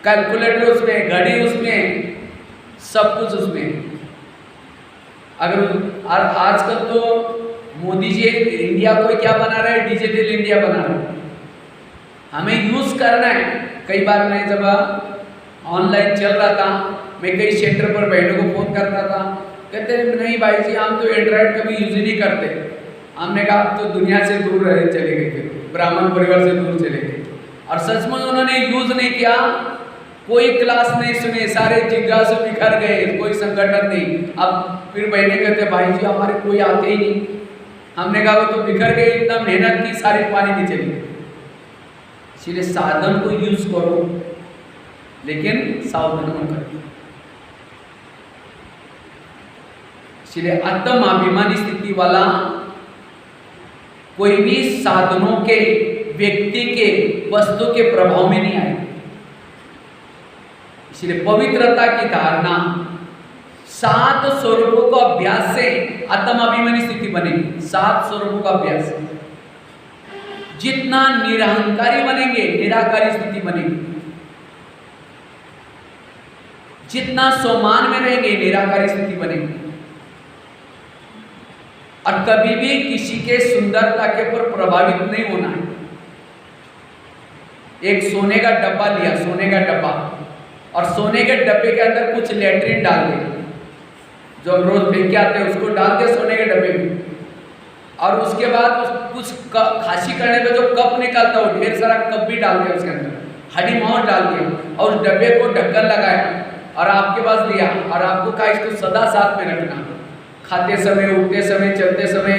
कैलकुलेटर उसमें, घड़ी उसमें, सब कुछ उसमें। अगर आजकल तो मोदी जी इंडिया को क्या बना रहे हैं? डिजिटल इंडिया बना रहे हैं। हमें यूज करना है। कई बार मैं जब ऑनलाइन चल रहा था, मैं कई सेंटर पर बहनों को फोन करता था, कहते नहीं भाई जी हम तो एंड्रॉइड कभी यूज ही नहीं करते। हमने कहा आप तो दुनिया से दूर रहे चले गए थे, ब्राह्मण परिवार से दूर चले गए। और सच में उन्होंने यूज नहीं किया कोई क्लास नहीं सुने, सारे जिज्ञासु बिखर गए, कोई संगठन नहीं। अब फिर बहने कहते भाई जी हमारे कोई आते ही नहीं। हमने कहा वो तो बिखर गए, इतना मेहनत की, सारी पानी नहीं चली। इसलिए साधन को यूज करो, लेकिन सावधान करो। इसलिए आत्माभिमानी स्थिति वाला कोई भी साधनों के, व्यक्ति के, वस्तु के प्रभाव में नहीं आएगा। इसलिए पवित्रता की धारणा 7 स्वरूपों का अभ्यास से आत्माभिमानी स्थिति बनेगी। 7 स्वरूपों का अभ्यास, जितना निरहंकारी बनेंगे निराकारी स्थिति बनेगी, जितना स्वमान में रहेंगे निराकारी स्थिति बनेगी। और कभी भी किसी के सुंदरता के ऊपर प्रभावित नहीं होना है। एक सोने का डब्बा लिया, सोने का डब्बा, और सोने के डब्बे के अंदर कुछ लेट्रिन डाल दिया, जो हम रोज फेंक के आते हैं उसको डाल दिया सोने के डब्बे में। और उसके बाद कुछ खांसी करने पे जो कप निकलता है, ढेर सारा कप भी डाल दिया उसके अंदर, हड्डी मांस डाल दिया, और उस डब्बे को ढक्कन लगाया और आपके पास दिया, और आपको कहा इसको सदा साथ में रखना, खाते समय, उठते समय, चलते समय,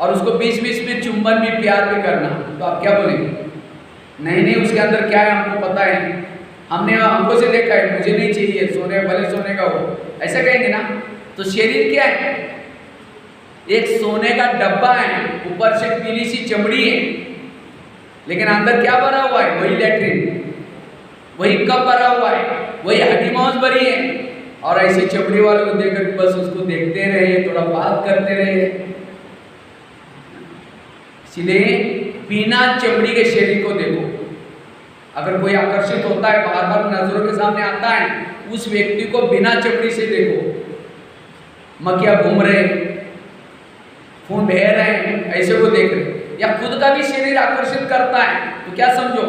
और उसको बीच बीच में चुंबन भी, प्यार भी करना। तो आप क्या बोलेंगे? नहीं नहीं, उसके अंदर क्या है हमको पता है, हमने हमको से देखा है, मुझे नहीं चाहिए, सोने भले सोने का हो, ऐसा कहेंगे ना। तो शरीर क्या है? एक सोने का डब्बा है, ऊपर से पीली सी चमड़ी है, लेकिन अंदर क्या भरा हुआ है? वही लेट्रिन, वही कप भरा हुआ है, वही हड्डी मांस भरी है। और ऐसी चमड़ी वाले को देखकर बस उसको देखते रहे, थोड़ा बात करते रहे। इसलिए बिना चमड़ी के शरीर को देखो। अगर कोई आकर्षित होता है, बार बार नजरों के सामने आता है, उस व्यक्ति को बिना चमड़ी से देखो। मक्खियां घूम रहे, खून बह रहे हैं, ऐसे को देख रहे। या खुद का भी शरीर आकर्षित करता है, तो क्या समझो,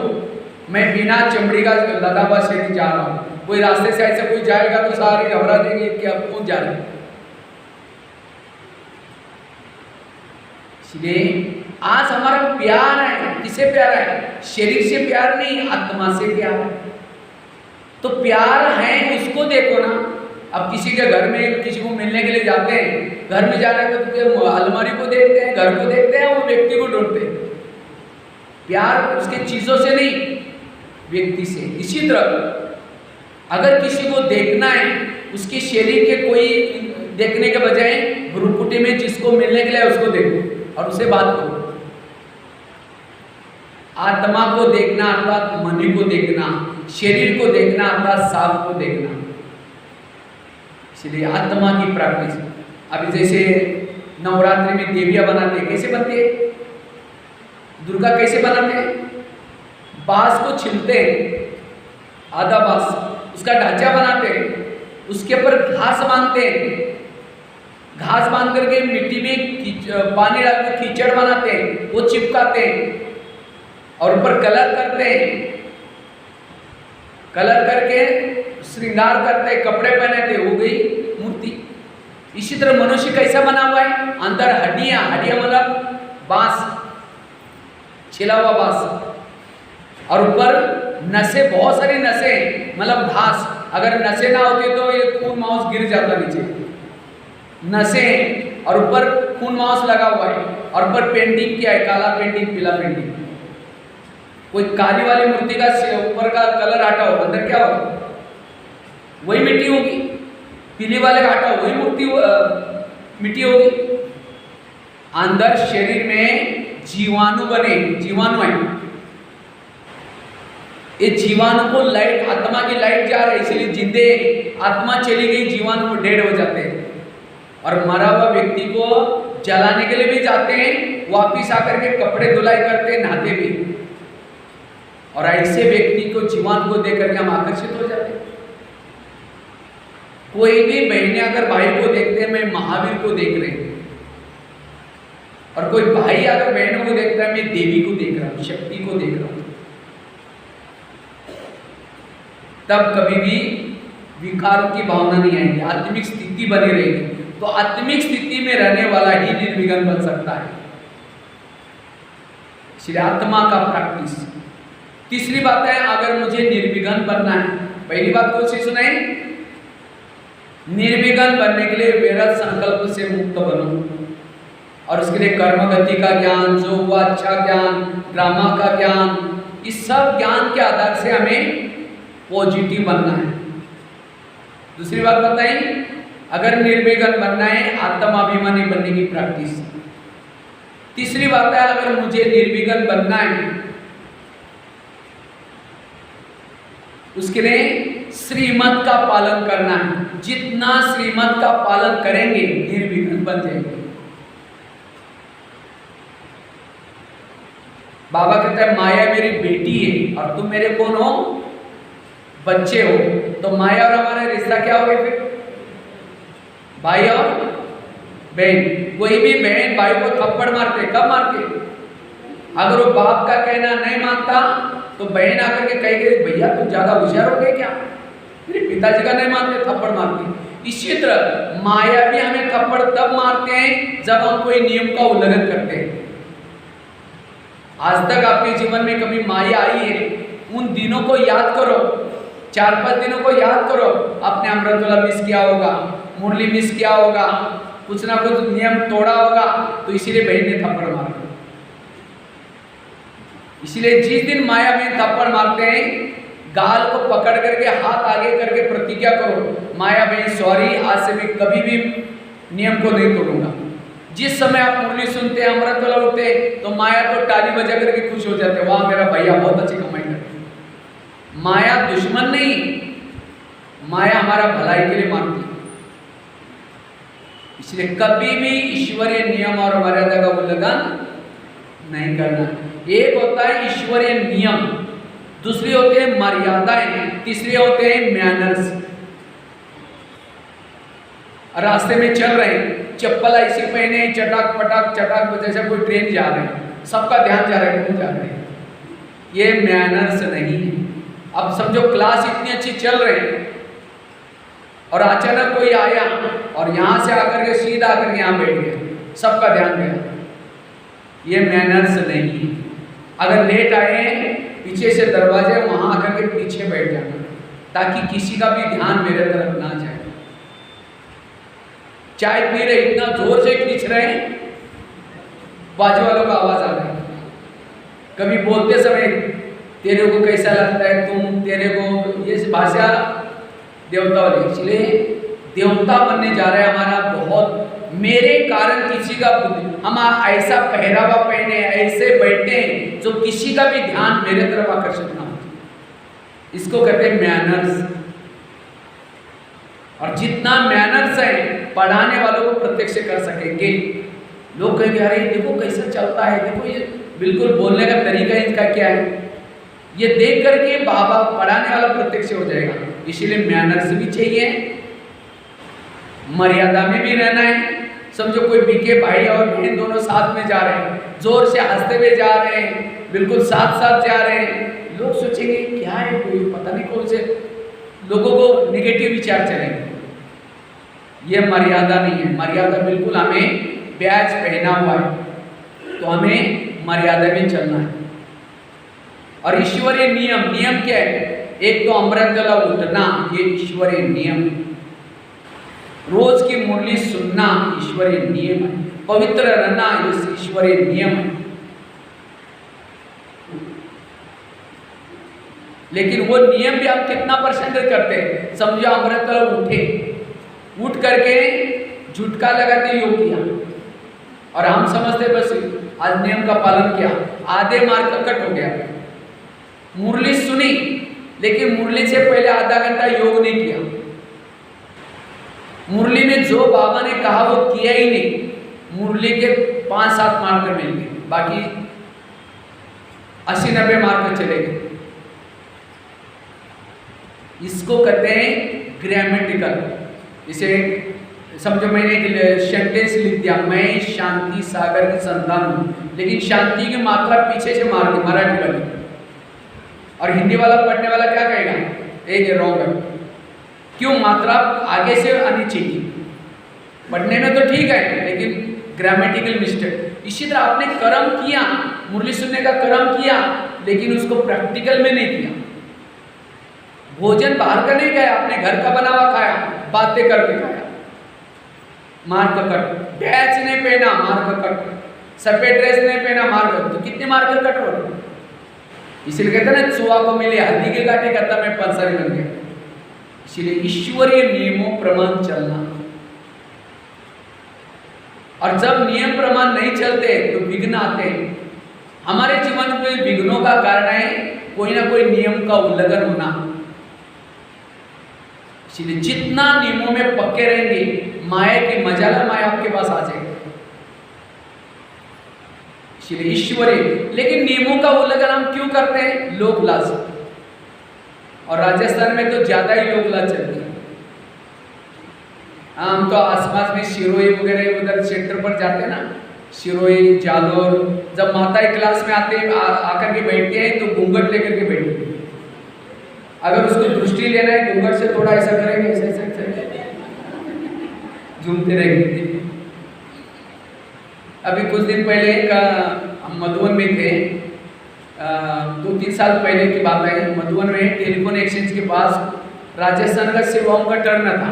मैं बिना चमड़ी का लदा हुआ शरीर जा रहा हूँ। कोई रास्ते से ऐसे कोई जाएगा तो सारे घबरा देंगे कि अब कौन जा रहे हैं। इसलिए आज हमारा प्यार है, किसे प्यार है? शरीर से प्यार नहीं, आत्मा से प्यार है। तो प्यार है उसको देखो ना। अब किसी के घर में किसी को मिलने के लिए जाते हैं, घर में जाने को अलमारी को देखते हैं, घर को देखते हैं, वो व्यक्ति को ढूंढते हैं। प्यार उसके चीजों से नहीं, व्यक्ति से। इसी तरह अगर किसी को देखना है, उसके शरीर के कोई देखने के बजाय भ्रुकुटी में जिसको मिलने के लिए उसको देखो और उससे बात करो। आत्मा को देखना अर्थात मन को देखना, शरीर को देखना अर्थात सांप को देखना। इसलिए आत्मा की प्रैक्टिस। अभी जैसे नवरात्रि में देवियां बनाते हैं, कैसे बनती है? दुर्गा कैसे बनाते हैं? बांस को छिलते हैं, आधा बांस, उसका ढांचा बनाते हैं, उसके ऊपर घास बांधते हैं, घास बांध करके मिट्टी में पानी डालकर कीचड़ बनाते हैं, वो चिपकाते हैं और ऊपर कलर करते हैं, कलर करके श्रृंगार करते हैं, कपड़े पहनते, हो गई मूर्ति। इसी तरह मनुष्य कैसा बना हुआ है? अंदर हड्डियां, हड्डियां मतलब बांस, छिला हुआ बांस, और ऊपर नसें, बहुत सारी नसें मतलब घास। अगर नसें ना होती तो ये खून मांस गिर जाता नीचे। नसें और ऊपर खून मांस लगा हुआ है, और ऊपर पेंटिंग किया है, काला पेंटिंग, पीला पेंटिंग। कोई काली वाली मूर्ति का ऊपर का कलर हटा हो, अंदर क्या होगा? वही मिट्टी होगी। पीली वाले का हटा हो, वही मूर्ति मिट्टी होगी। अंदर शरीर में जीवाणु बने, जीवाणु है। ये जीवाणु को लाइट, आत्मा की लाइट जा रही है, इसलिए जिंदे, आत्मा चली गई, जीवाणु डेड हो जाते हैं। और मरा हुआ व्यक्ति को जलाने के लिए भी जाते हैं, वापिस आकर के कपड़े धुलाई करते हैं, नहाते भी। और ऐसे व्यक्ति को, जीवाणु को देख करके हम आकर्षित हो जाते हैं। कोई भी बहनें अगर भाई को देखते हैं, मैं महावीर को देख रहे हैं, और कोई भाई अगर बहनों को देखता है, मैं देवी को देख रहा हूं, शक्ति को देख रहा हूं, तब कभी भी विकारों की भावना नहीं आएगी, आत्मिक स्थिति बनी रहेगी। तो आत्मिक स्थिति में रहने वाला ही निर्विघ्न बन सकता है। इसलिए आत्मा का प्रैक्टिस, तीसरी बात है, अगर मुझे निर्विघ्न बनना है, पहली बात कौन सी सुनाई? निर्विघ्न बनने के लिए व्यर्थ संकल्प से मुक्त बनो, और उसके लिए कर्म गति का ज्ञान, जो हुआ अच्छा ज्ञान, ड्रामा का ज्ञान, इस सब ज्ञान के आधार से हमें पॉजिटिव बनना है। दूसरी बात बताई, अगर निर्विघ्न बनना है, आत्माभिमानी बनने की प्रैक्टिस। तीसरी बात है, अगर मुझे निर्विघ्न बनना है, उसके लिए श्रीमत का पालन करना है। जितना श्रीमत का पालन करेंगे, निर्विघ्न बन जाएंगे। बाबा कहता है, माया मेरी बेटी है और तुम मेरे कौन हो? बच्चे हो। तो माया और हमारा रिश्ता क्या हो गया फिर? भाई और बहन। कोई भी बहन भाई को थप्पड़ मारते, कब मारते? अगर वो बाप का कहना नहीं मानता तो बहन आकर के कहेगी, भैया तुम ज्यादा होशियार हो गए क्या? मेरे पिताजी का नहीं मानते, थप्पड़ मारते। इसी तरह माया भी हमें थप्पड़ तब मारते हैं जब हम कोई नियम का उल्लंघन करते हैं। आज तक आपके जीवन में कभी माया आई है? उन दिनों को याद करो, 4-5 दिनों को याद करो। आपने अमृतवाला मिस किया होगा, मुरली मिस किया होगा, कुछ ना कुछ नियम तोड़ा होगा, तो इसीलिए बहन ने थप्पड़ मारा। इसीलिए जिस दिन माया में थप्पड़ मारते हैं, गाल को पकड़ करके हाथ आगे करके प्रतिज्ञा करो, माया बहन सॉरी, आज से मैं कभी भी नियम को नहीं तोड़ूंगा। जिस समय आप मुरली सुनते हैं, अमृतवाला उठते हैं, तो माया तो ताली बजा करके खुश हो जाते हैं, वाह मेरा भैया बहुत अच्छी कमाई करते हैं। माया दुश्मन नहीं, माया हमारा भलाई के लिए मारती है। इसलिए कभी भी ईश्वरीय नियम और मर्यादा का उल्लंघन नहीं करना। एक होता है ईश्वरीय नियम, दूसरी होती है मर्यादाएं, तीसरी होते हैं मैनर्स। रास्ते में चल रहे हैं, चप्पल ऐसी पहने, चटाक पटाक जैसे कोई ट्रेन जा रहे हैं, सबका ध्यान जा रहा है, कौन जा रहे हैं? ये मैनर्स नहीं है। अब समझो क्लास इतनी अच्छी चल रही है और अचानक कोई आया और यहां से आकर के सीधा आकर के यहां बैठ गया, सबका ध्यान गया, ये मैनर्स नहीं है। अगर लेट आए हैं, पीछे से दरवाजे वहां आकर के पीछे बैठ जाना, ताकि किसी का भी ध्यान मेरे तरफ ना जाए। चाय पी रहे, इतना जोर से खींच रहे हैं, बाजू वालों का आवाज आ रहा है। कभी बोलते समय तेरे को कैसा लगता है, तुम, तेरे को, ये भाषा देवता वाली। इसलिए देवता बनने जा रहे हैं हमारा बहुत, मेरे कारण किसी का, हम ऐसा पहरावा पहने, ऐसे बैठे जो किसी का भी ध्यान मेरे तरफ आकर्षित ना हो, इसको कहते हैं मैनर्स। और जितना मैनर्स है, पढ़ाने वालों को प्रत्यक्ष कर सकेंगे। लोग कहेंगे अरे देखो कैसा चलता है, देखो ये बिल्कुल बोलने का तरीका इनका क्या है, ये देख करके बाबा पढ़ाने वाला प्रत्यक्ष हो जाएगा। इसीलिए मैनर्स भी चाहिए, मर्यादा में भी रहना है। समझो कोई बीके भाई और बहन दोनों साथ में जा रहे हैं, जोर से हंसते हुए जा रहे हैं, बिल्कुल साथ साथ जा रहे हैं, लोग सोचेंगे क्या है, कोई पता नहीं कौन से, लोगों को नेगेटिव विचार चलेंगे। ये मर्यादा नहीं है। मर्यादा बिल्कुल हमें बैज पहना हुआ है, तो हमें मर्यादा में चलना है। और ईश्वरीय नियम, नियम क्या है? एक तो अमृतवाला उठना, ये ईश्वरीय नियम है। रोज की मुरली सुनना ईश्वरीय नियम है। पवित्र रहना ये ईश्वरीय नियम है। लेकिन वो नियम भी आप कितना परसेंट करते हैं? समझो अमृतवाला उठे, उठ करके झुटका लगाते योग किया, और हम समझते बस आज नियम का पालन किया, आधे मार्क का कट हो गया। मुरली सुनी, लेकिन मुरली से पहले आधा घंटा योग नहीं किया। मुरली में जो बाबा ने कहा वो किया ही नहीं, मुरली के 5-7 मार्क मिल गए, बाकी 80-90 मार्क चले गए। इसको कहते हैं ग्रामेटिकल। इसे समझो मैंने एक सेंटेंस लिख दिया, मैं शांति सागर की संतान हूँ, लेकिन शांति की मात्रा पीछे से मार दी मराठी वाली, और हिंदी वाला पढ़ने वाला क्या कहेगा, एक रॉन्ग है। क्यों? मात्रा आगे से आनी चाहिए। पढ़ने में तो ठीक है, लेकिन ग्रामेटिकल मिस्टेक। इसी तरह आपने कर्म किया, मुरली सुनने का कर्म किया, लेकिन उसको प्रैक्टिकल में नहीं किया। भोजन बाहर का नहीं खाया, अपने घर का बना हुआ खाया, बातें करके खाया। मार का कट, बैच नहीं पहना, मार का कट, सफेद ड्रेस नहीं पहना, मार का, तो कितने मार का कट हो रहे। इसलिए कहते हैं ना, चुहा को मिले हल्दी के कांटे, कहता मैं पंसारी बन गया। इसलिए ईश्वरीय नियमों प्रमाण चलना, और जब नियम प्रमाण नहीं चलते तो विघ्न आते हैं। हमारे जीवन में विघ्नों का कारण है कोई ना कोई नियम का उल्लंघन होना। इसलिए जितना नियमों में पक्के रहेंगे, माया की मजाला माया आपके पास आ जाएगी। इसलिए ईश्वरीय, लेकिन नियमों का उल्लंघन हम क्यों करते हैं? लोक लाज, और राजस्थान में तो ज्यादा ही लोक लाज चलती है। हम तो आसपास में सिरोही वगैरह उधर सेंटर पर जाते हैं ना, सिरोही, जालोर, जब माताएं क्लास में आते हैं आकर के बैठते हैं तो घूंघट लेकर के बैठते हैं। अगर उसको दृष्टि लेना है, घूंघट से थोड़ा ऐसा करेंगे, ऐसे झूमते रहेंगे। अभी कुछ दिन पहले हम मधुबन में थे, 2-3 साल पहले की बात है। मधुबन में टेलीफोन एक्सचेंज के पास राजस्थान का सेवाओं का टर्न था।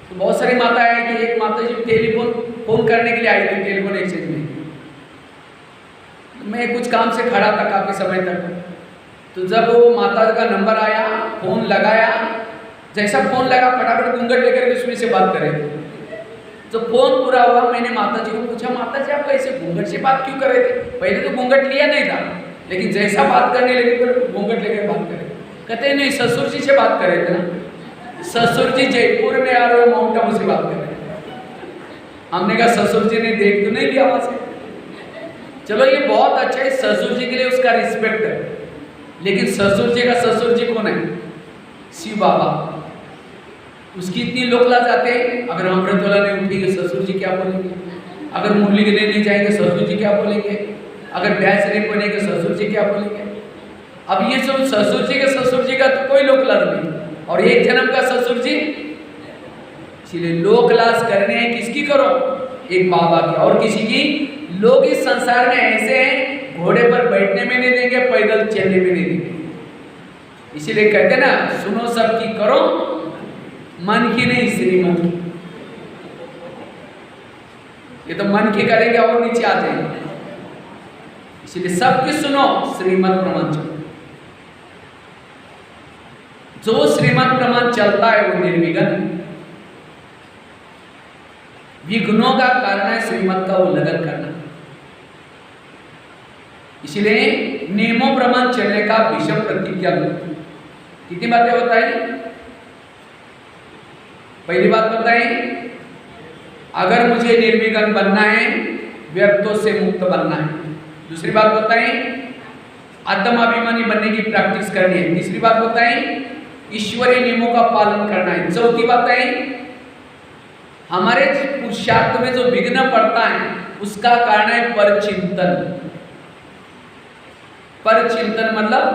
तो बहुत सारी माता आई थी। एक माता जी टेलीफोन फोन करने के लिए आई थी टेलीफोन एक्सचेंज में। मैं कुछ काम से खड़ा था काफ़ी समय तक, तो जब वो माता का नंबर आया, फोन लगाया, जैसा फोन लगा फटाफट घूंघट लेकर के उसमें से बात करे। तो फोन पूरा हुआ, मैंने माता जी को पूछा, माता जी आप ऐसे घूंघट से बात क्यों कर रहे थे? पहले तो घूंघट लिया नहीं था, लेकिन जैसा बात करने लगे फिर घूंघट लेकर बात करे। कहते नहीं, ससुर जी से बात कर रहे थे ना। ससुर जी जयपुर में आ रहे हो, माउंट आबू से बात कर रहे हैं। हमने कहा ससुर जी ने देख तो नहीं लिया वहां से। चलो ये बहुत अच्छा है, ससुर जी के लिए उसका रिस्पेक्ट है, लेकिन ससुर जी का ससुर जी कौन है? शिव बाबा। उसकी इतनी लोक लाज आते हैं। अगर अमृत वाला नहीं उठेंगे ससुर जी क्या बोलेंगे? अगर मुरली के नहीं जाएंगे ससुर जी क्या बोलेंगे? अगर ब्याह से नहीं पढ़ेंगे ससुर जी क्या बोलेंगे? अब ये सब ससुर जी का तो कोई लोक लाज नहीं, और एक जन्म का ससुर जी। इसलिए लोक लाज करने हैं किसकी करो? एक बाबा की, और किसी की। लोग इस संसार में ऐसे हैं, घोड़े पर बैठने में नहीं देंगे, पैदल चलने में नहीं देंगे। इसीलिए कहते ना, सुनो सबकी करो मन की नहीं श्रीमन की। ये तो मन की करेंगे और नीचे आ जाएंगे। इसलिए सबकी सुनो, श्रीमत प्रमाण चलो। जो श्रीमत प्रमाण चलता है वो निर्विघ्न। विघ्नों का कारण है श्रीमत का उल्लंघन करना। इसलिए नियमों प्रमाण चलने का विषम प्रतिज्ञा। कितनी बातें बताई? पहली बात बताई, अगर मुझे निर्विघ्न बनना है, व्यर्थों से मुक्त बनना है। दूसरी बात बताई, आत्माभिमानी बनने की प्रैक्टिस करनी है। तीसरी बात बताई, ईश्वरीय नियमों का पालन करना है। चौथी बात है, हमारे पुरुषार्थ में जो विघ्न पड़ता है उसका कारण है परचिंतन। परचिंतन मतलब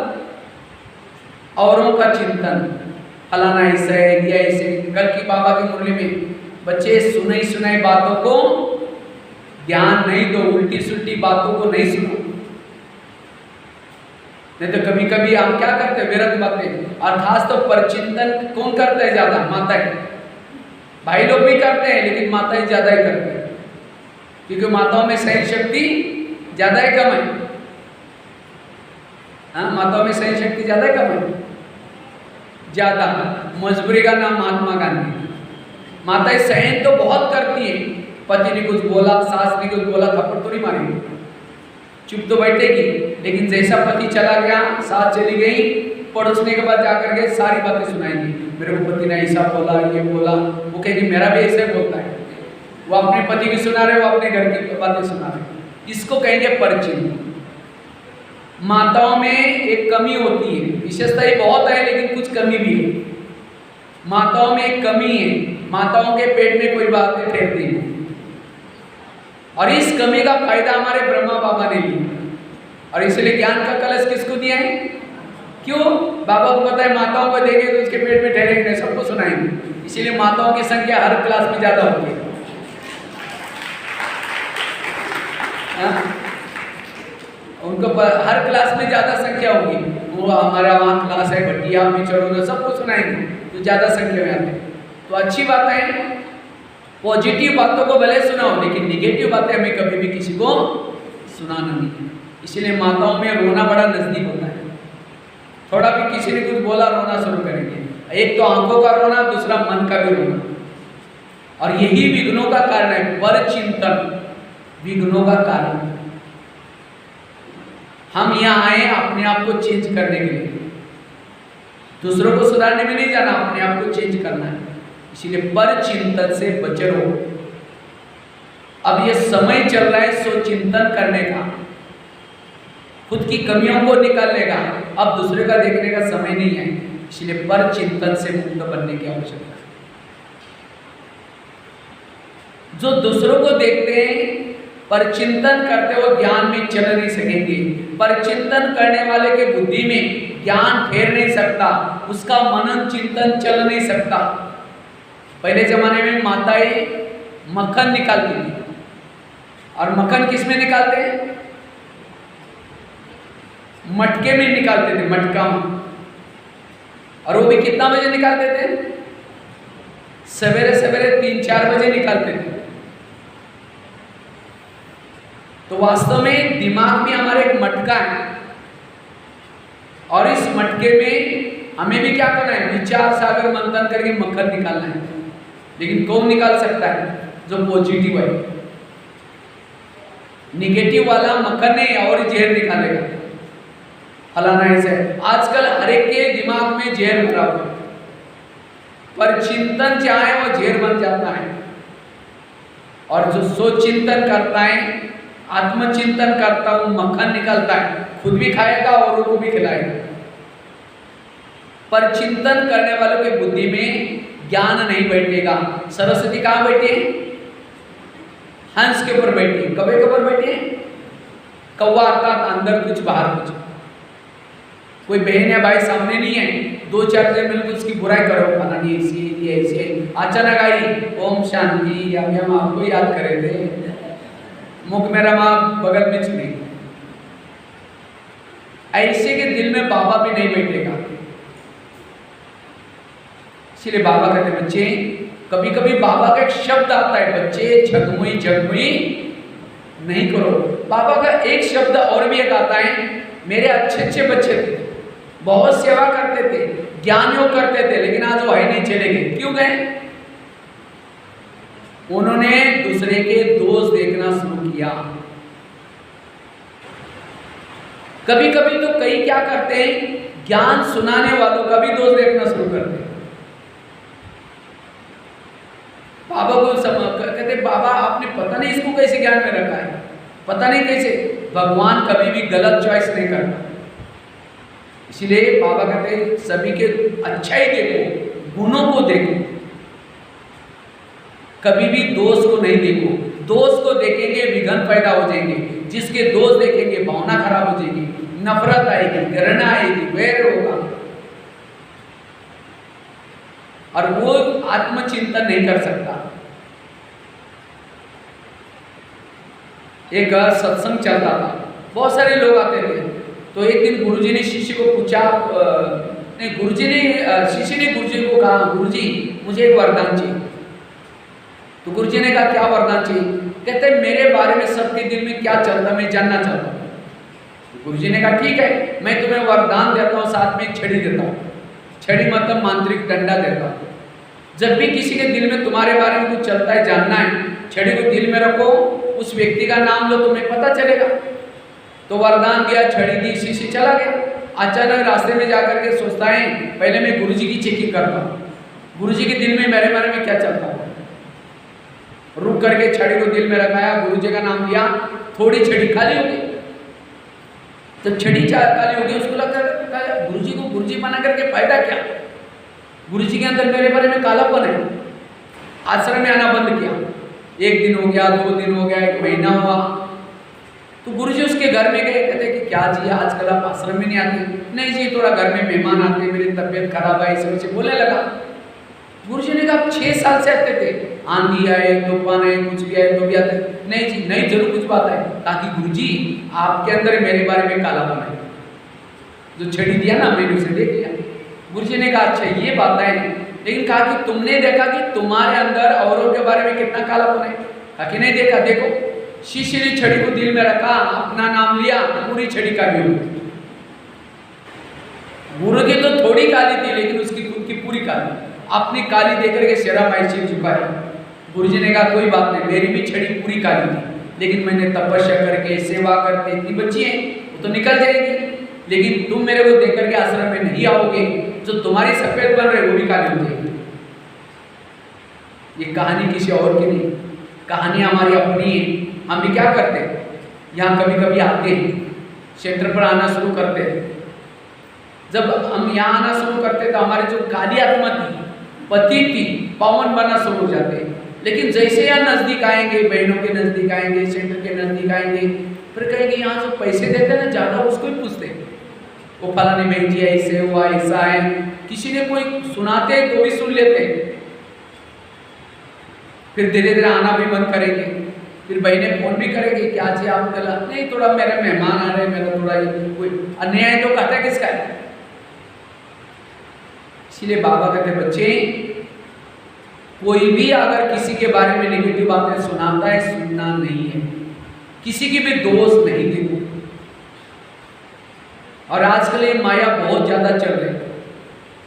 औरों का चिंतन, फलाना ऐसा है या ऐसे। कल की बाबा की मुरली में बच्चे सुनाई बातों को ध्यान नहीं दो, उल्टी सुल्टी बातों को नहीं सुनो। नहीं तो कभी कभी हम क्या करते हैं, विरत बातें। और खास तो परचिंतन कौन करता है ज्यादा? माताएं। भाई लोग भी करते हैं, लेकिन माताएं ज्यादा ही करते हैं, क्योंकि माताओं में सहन शक्ति ज्यादा ही कम है। हाँ, माताओं में सहन शक्ति ज्यादा ही कम है। ज्यादा मजबूरी का नाम महात्मा गांधी। माताएं सहन तो बहुत करती है, पति ने कुछ बोला, सास ने कुछ बोला, थप्पड़ तो नहीं मारेगी, चुप तो बैठेगी। लेकिन जैसा पति चला गया, सास चली गई, पड़ोसने के बाद जाकर के सारी बातें सुनाएंगी। मेरे को पति ने ऐसा बोला, ये बोला। वो कहेगी मेरा भी ऐसे बोलता है। वो अपने पति की सुना रहे, वो अपने घर की बातें सुना रहे। इसको कहेंगे परचिंतन। माताओं में एक कमी होती है, विशेषता ही बहुत है, लेकिन कुछ कमी भी है। माताओं में एक कमी है, माताओं के पेट में कोई बात नहीं ठहरती है, और इस कमी का फायदा हमारे ब्रह्मा बाबा ने लिया। और इसलिए ज्ञान का कलश किसको दिया है? क्यों? बाबा को पता है माताओं को देंगे तो उसके पेट में ठहरेंगे, सबको सुनाएंगे। इसीलिए माताओं की संख्या हर क्लास में ज्यादा होती है। उनको हर क्लास में ज़्यादा संख्या होगी, वो हमारा वहाँ क्लास है भटिया में चलो ना सबको सुनाएंगे तो ज़्यादा संख्या में आते हैं। तो अच्छी बात है, पॉजिटिव बातों को भले सुनाओ, लेकिन निगेटिव बातें हमें कभी भी किसी को सुनाना नहीं। इसलिए माताओं में रोना बड़ा नज़दीक होता है, थोड़ा भी किसी ने कुछ बोला रोना शुरू करेंगे। एक तो आंखों का रोना, दूसरा मन का भी रोना, और यही विघ्नों का कारण है। पर चिंतन विघ्नों का कारण। हम यहाँ आए अपने आप को चेंज करने के लिए, दूसरों को सुधारने में नहीं जाना, अपने आप को चेंज करना है। इसलिए पर चिंतन से बचे रहो। अब ये समय चल रहा है सो चिंतन करने का, खुद की कमियों को निकालने का। अब दूसरे का देखने का समय नहीं है, इसलिए पर चिंतन से मुक्त बनने की आवश्यकता है। जो दूसरों को देखते हैं पर चिंतन करते हो ज्ञान में चल नहीं सकेंगे। पर चिंतन करने वाले के बुद्धि में ज्ञान ठहर नहीं सकता, उसका मनन चिंतन चल नहीं सकता। पहले जमाने में माताएं मक्खन निकालती थी, और मक्खन किस में निकालते हैं? मटके में निकालते थे, मटका में। और वो भी कितना बजे निकालते थे? सवेरे सवेरे 3-4 बजे निकालते थे। तो वास्तव में दिमाग में हमारे एक मटका है, और इस मटके में हमें भी क्या करना है? विचार सागर मंथन करके मक्खन निकालना है। लेकिन कौन निकाल सकता है? जो पॉजिटिव है। निगेटिव वाला मक्खन नहीं और जहर निकालेगा, फलाना ऐसे। आजकल हर एक के दिमाग में जहर भरा हुआ है, पर चिंतन चाहे वो जहर बन जाता है। और जो सोच चिंतन करता है, आत्मचिंतन करता हूँ, मक्खन निकलता है, खुद भी खाएगा और को भी खिलाएगा। पर चिंतन करने वालों के बुद्धि में ज्ञान नहीं बैठेगा। सरस्वती कहाँ बैठी है? हंस के ऊपर बैठी है। कबे के ऊपर बैठी है? कौवा अर्थात अंदर कुछ बाहर कुछ। कोई बहन या भाई सामने नहीं है, 2-4 दिन मिलकर उसकी बुराई करो, फलानी ऐसी ऐसे। अचानक आई ओम शांति, अभी हम आपको याद करे थे, मुख मेरा माँ बगल में छुड़ी। ऐसे के दिल में बाबा भी नहीं बैठेगा। इसलिए बाबा कहते बच्चे, कभी कभी बाबा का एक शब्द आता है, बच्चे झगमुई झगमुई नहीं करो। बाबा का एक शब्द और भी एक आता है, मेरे अच्छे अच्छे बच्चे थे, बहुत सेवा करते थे, ज्ञान योग करते थे, लेकिन आज वो है नहीं, चले गए। क्यों गए? उन्होंने दूसरे के दोष देखना शुरू किया। कभी कभी तो कई क्या करते हैं, ज्ञान सुनाने वालों का भी दोष देखना शुरू करते हैं। बाबा को कहते बाबा आपने पता नहीं इसको कैसे ज्ञान में रखा है, पता नहीं कैसे। भगवान कभी भी गलत चॉइस नहीं करता। इसलिए बाबा कहते सभी के अच्छाई देखो, गुणों को देखो, कभी भी दोष को नहीं देखो। दोष को देखेंगे विघ्न पैदा हो जाएंगे, जिसके दोष देखेंगे भावना खराब हो जाएगी, नफरत आएगी, घृणा आएगी, वैर होगा, और वो आत्मचिंतन नहीं कर सकता। एक सत्संग चलता था, बहुत सारे लोग आते थे। तो एक दिन गुरुजी ने शिष्य को पूछा, शिष्य ने गुरुजी को कहा, गुरुजी मुझे एक वरदान चाहिए। तो गुरुजी ने कहा क्या वरदान चाहिए? कहते मेरे बारे में सबके दिल में क्या चलता मैं जानना चाहता हूँ। तो गुरुजी ने कहा ठीक है, मैं तुम्हें वरदान देता हूँ, साथ में एक छड़ी देता हूँ। छड़ी मतलब मांत्रिक डंडा देता हूँ। जब भी किसी के दिल में तुम्हारे बारे में कुछ चलता है, जानना है, छड़ी को दिल में रखो, उस व्यक्ति का नाम लो, तुम्हें पता चलेगा। तो वरदान दिया, छड़ी दी, शिष्य चला गया। अचानक रास्ते में जाकर के सोचता है पहले मैं गुरुजी की चेकिंग करता हूँ, गुरुजी के दिल में मेरे बारे में क्या चलता है। रुक करके छड़ी को दिल में रखाया, गुरुजी का नाम लिया, थोड़ी छड़ी खाली हो गई। तो छड़ी खाली हो गई, उसको लगता गुरुजी को गुरुजी बना करके फायदा क्या? गुरुजी के अंदर मेरे बारे में कालापन है। आश्रम में आना बंद किया। 1 दिन हो गया, 2 दिन हो गया, 1 महीना हुआ। तो गुरुजी उसके घर में गए, कहते कि क्या जी आजकल आप आश्रम में नहीं आते? नहीं जी थोड़ा घर में मेहमान आते, मेरी तबीयत खराब है, इस वजह से बोलने लगा। गुरुजी ने कहा आप 6 साल से आते थे, आंधी आए, तूफान आए, कुछ भी आए तो भी आता है? नहीं जी, नहीं, जरूर कुछ बात है, ताकि गुरुजी आपके अंदर मेरे बारे में कालापन है। जो छड़ी दिया ना, मैंने उसे देख लिया। गुरुजी ने कहा अच्छा ये बात है, लेकिन कहा कि तुमने देखा कि तुम्हारे अंदर औरों के बारे में कितना कालापन है? कहा कि नहीं देखा। देखो, शिष्य ने छड़ी को दिल में रखा, अपना नाम लिया, पूरी छड़ी काली हो गई। गुरु की तो थोड़ी काली थी, लेकिन उसकी खुद की पूरी काली। अपनी काली देकर के शेरा माई झुकाया। गुरुजी ने कहा कोई बात नहीं, मेरी भी छड़ी पूरी काली थी, लेकिन मैंने तपस्या करके सेवा करके इतनी बची है, वो तो निकल जाएगी। लेकिन तुम मेरे को देख करके आश्रम में नहीं आओगे, जो तुम्हारी सफेद बन रहे वो भी काली हो जाएगी। ये कहानी किसी और की नहीं, कहानी हमारी अपनी है। हम भी क्या करते हैं, यहाँ कभी कभी आते हैं, सेंटर पर आना शुरू करते हैं। जब हम यहाँ आना शुरू करते तो हमारी जो काली आत्मा थी, पति थी, पावन बनना शुरू हो जाते हैं। लेकिन जैसे यहाँ नजदीक आएंगे, बहनों के नजदीक आएंगे, सेंटर के नजदीक आएंगे, फिर कहेंगे यहाँ जो पैसे देते हैं ना ज्यादा, उसको ही पूछते हैं, वो फलानी बहन जी ऐसे हुआ, ऐसा है। किसी ने कोई सुनाते हैं तो भी सुन लेते हैं, फिर धीरे धीरे आना भी बंद करेंगे। फिर बहनें फोन भी करेंगे, क्या जी आप गला नहीं, थोड़ा मेरे मेहमान आ रहे हैं, मेरा थोड़ा कोई अन्याय तो कहता है किसका है। इसीलिए बाबा कहते बच्चे, कोई भी अगर किसी के बारे में नेगेटिव बातें सुनाता है, सुनना नहीं है, किसी की भी दोस्त नहीं देखो। और आजकल ये माया बहुत ज्यादा चल रही है।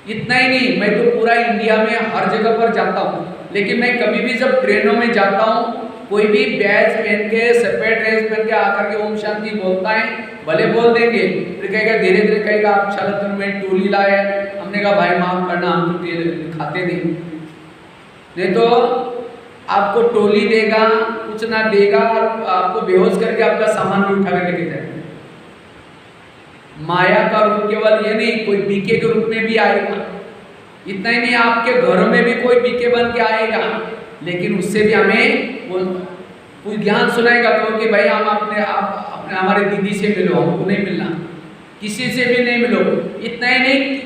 इतना ही नहीं, मैं तो पूरा इंडिया में हर जगह पर जाता हूँ, लेकिन मैं कभी भी जब ट्रेनों में जाता हूँ, कोई भी बैच पहन के, सफेद ड्रेस पहन के आकर के ओम शांति बोलता है, भले बोल देंगे, फिर कहेगा, धीरे धीरे कहेगा आप चलो में टोली लाए। हमने कहा भाई माफ करना, हम तो खाते नहीं तो आपको टोली देगा, कुछ ना देगा, और आपको बेहोश करके आपका सामान भी उठा कर लेके जाएगा। माया का रूप केवल ये नहीं, कोई बीके के रूप में भी आएगा। इतना ही नहीं, आपके घरों में भी कोई बीके बन के आएगा, लेकिन उससे भी हमें वो कोई ज्ञान सुनाएगा, तो कि भाई हम अपने हमारे दीदी से मिलो, हमको नहीं मिलना, किसी से भी नहीं मिलो। इतना ही नहीं,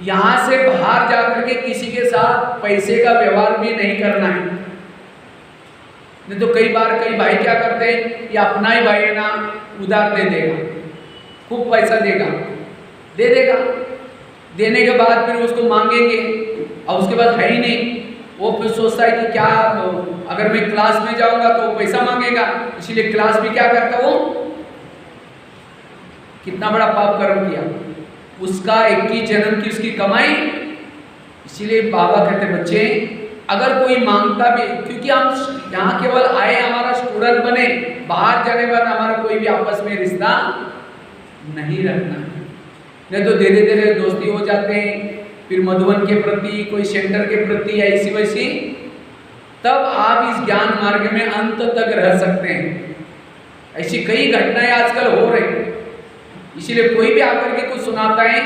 यहाँ से बाहर जाकर के किसी के साथ पैसे का व्यवहार भी नहीं करना है। नहीं तो कई बार कई भाई क्या करते हैं, ये अपना ही भाई है ना, उधार दे देगा, खूब पैसा देगा, दे देगा, देने के बाद फिर उसको मांगेंगे, और उसके बाद है ही नहीं। वो फिर सोचता है कि क्या अगर मैं क्लास में जाऊंगा तो पैसा मांगेगा, इसीलिए क्लास में क्या करता वो, कितना बड़ा पाप कर्म किया, उसका 21 जन्म की उसकी कमाई। इसीलिए बाबा कहते बच्चे, अगर कोई मांगता भी, क्योंकि हम यहाँ केवल आए हमारा स्टूडेंट बने, बाहर जाने बाद हमारा कोई भी आपस में रिश्ता नहीं रखना है। नहीं तो धीरे धीरे दोस्ती हो जाते हैं, फिर मधुबन के प्रति, कोई सेंटर के प्रति, ऐसी वैसी, तब आप इस ज्ञान मार्ग में अंत तक रह सकते हैं। ऐसी कई घटनाएं आजकल हो रही, इसीलिए कोई भी आकर के कुछ सुनाता है,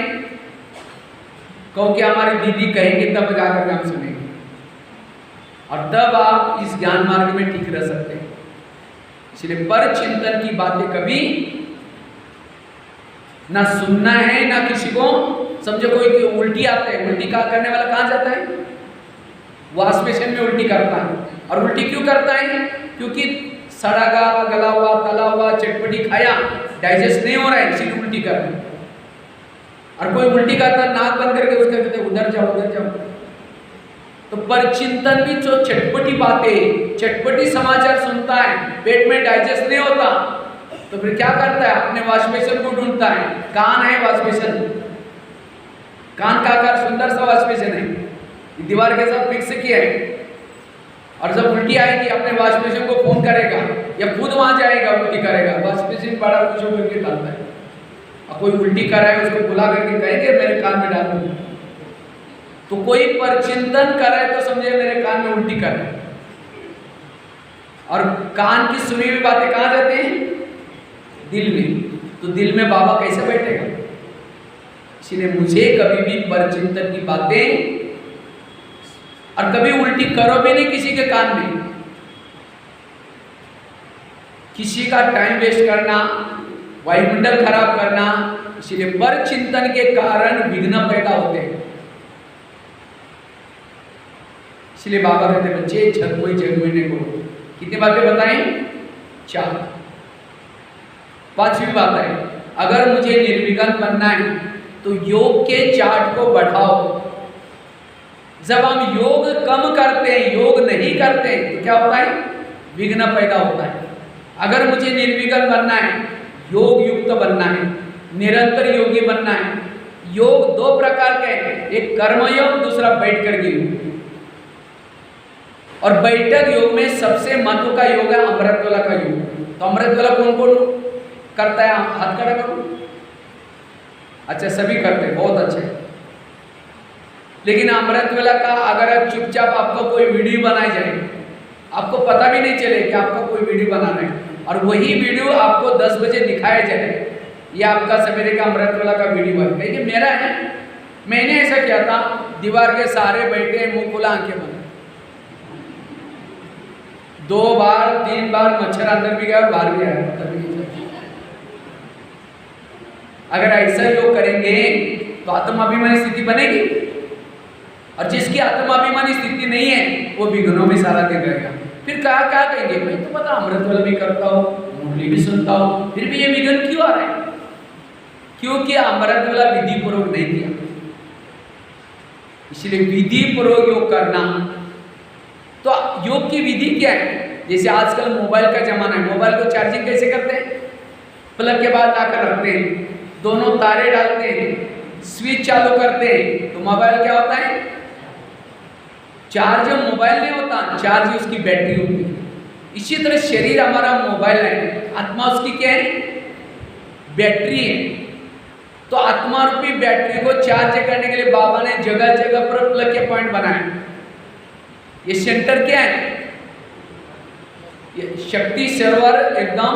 कहो कि हमारी दीदी कहेंगे तब जाकर के हम सुनेंगे, और तब आप इस ज्ञान मार्ग में ठीक रह सकते हैं। इसलिए पर चिंतन की बातें कभी ना सुनना है, ना किसी को। समझो कोई उल्टी आता है, उल्टी का करने वाला कहाँ जाता है, वॉश बेसिन में उल्टी करता है। और उल्टी क्यों करता है, क्योंकि सड़ा गला हुआ, तला हुआ, चटपटी खाया, डाइजेस्ट नहीं हो रहा है, इसीलिए उल्टी कर रहा है। और कोई उल्टी करता है, नाक बंद करके उसके कहते उधर जाओ उधर जाओ। तो पर चिंतन भी जो चटपटी बातें, चटपटी समाचार सुनता है, पेट में डाइजेस्ट नहीं होता, तो फिर क्या करता है, अपने वॉश बेसिन को ढूंढता है। कान है वॉश बेसिन, कान का आकार सुंदर सा वॉश बेसिन है, दीवार के साथ फिक्स किया है। और जब उल्टी आएगी, अपने वॉश बेसिन को फोन करेगा या खुद वहां जाएगा, उल्टी करेगा, वॉश बेसिन बड़ा कुछ करके डालता है। और कोई उल्टी कर रहा है, उसको बुला करके कहेंगे मेरे कान में डाल दो। तो कोई पर चिंतन कर रहा है तो समझे मेरे कान में उल्टी कर रहा है। और कान की सुनी हुई बातें कहाँ जाते हैं, दिल में। तो दिल में बाबा कैसे बैठेगा। इसलिए मुझे कभी भी पर चिंतन की बातें, और कभी उल्टी करो भी नहीं किसी के कान में। किसी का टाइम वेस्ट करना, वायुमंडल खराब करना, इसलिए पर चिंतन के कारण विघ्न पैदा होते हैं। इसलिए बाबा कहते बच्चे झगमोई झगमोई को कितनी बातें बताएं? 4। 5वीं बात है, अगर मुझे निर्विघ्न बनना है तो योग के चार्ट को बढ़ाओ। जब हम योग कम करते हैं, योग नहीं करते हैं, तो क्या होता है? विघ्न पैदा होता है। अगर मुझे निर्विघ्न बनना है, योग युक्त बनना है, निरंतर योगी बनना है, योग 2 प्रकार के हैं, एक कर्म योग, दूसरा बैठ कर के योग। और बैठक योग में सबसे महत्व का योग है अमृत वाला का योग। तो अमृत वाला कौन कौन करता है? हाथ खड़ा करो। अच्छा, सभी करते हैं, बहुत अच्छे। लेकिन अमृत वेला का अगर चुपचाप आपको कोई वीडियो बनाई जाए, आपको पता भी नहीं चले कि आपको कोई वीडियो बनाना है, और वही वीडियो आपको 10 बजे दिखाया जाए, ये आपका सवेरे का अमृत वेला का वीडियो है। देखिए मेरा है, मैंने ऐसा किया था, दीवार के सहारे बैठे, मुंह खुला, आंखें बंद, 2 बार 3 बार मच्छर अंदर भी गया और बाहर भी आया, पता भी नहीं चला। अगर ऐसा योग करेंगे तो आत्माभिमानी स्थिति बनेगी, और जिसकी आत्माभिमानी स्थिति नहीं है वो विघ्नों में सारा दिन रहेगा। फिर क्या क्या कहेंगे? मैं तो पता अमृत वाला भी करता हूँ, मुरली भी सुनता हूँ, फिर भी ये विघ्न क्यों आ रहा है? क्योंकि अमृत वाला विधि पूर्वक नहीं किया। इसलिए विधि पूर्वक योग करना। तो योग की विधि क्या है? जैसे आजकल मोबाइल का जमाना है, मोबाइल को चार्जिंग कैसे करते हैं? प्लग के बाद लाकर रखते हैं, दोनों तारे डालते हैं, स्विच चालू करते हैं, तो मोबाइल क्या होता है? चार्ज मोबाइल नहीं होता, चार्ज उसकी बैटरी होती है। इसी तरह शरीर हमारा मोबाइल है, आत्मा उसकी क्या है? बैटरी है। तो आत्मा रूपी बैटरी को चार्ज करने के लिए बाबा ने जगह जगह पर प्लग के पॉइंट बनाए। ये सेंटर क्या है? ये शक्ति सर्वर एकदम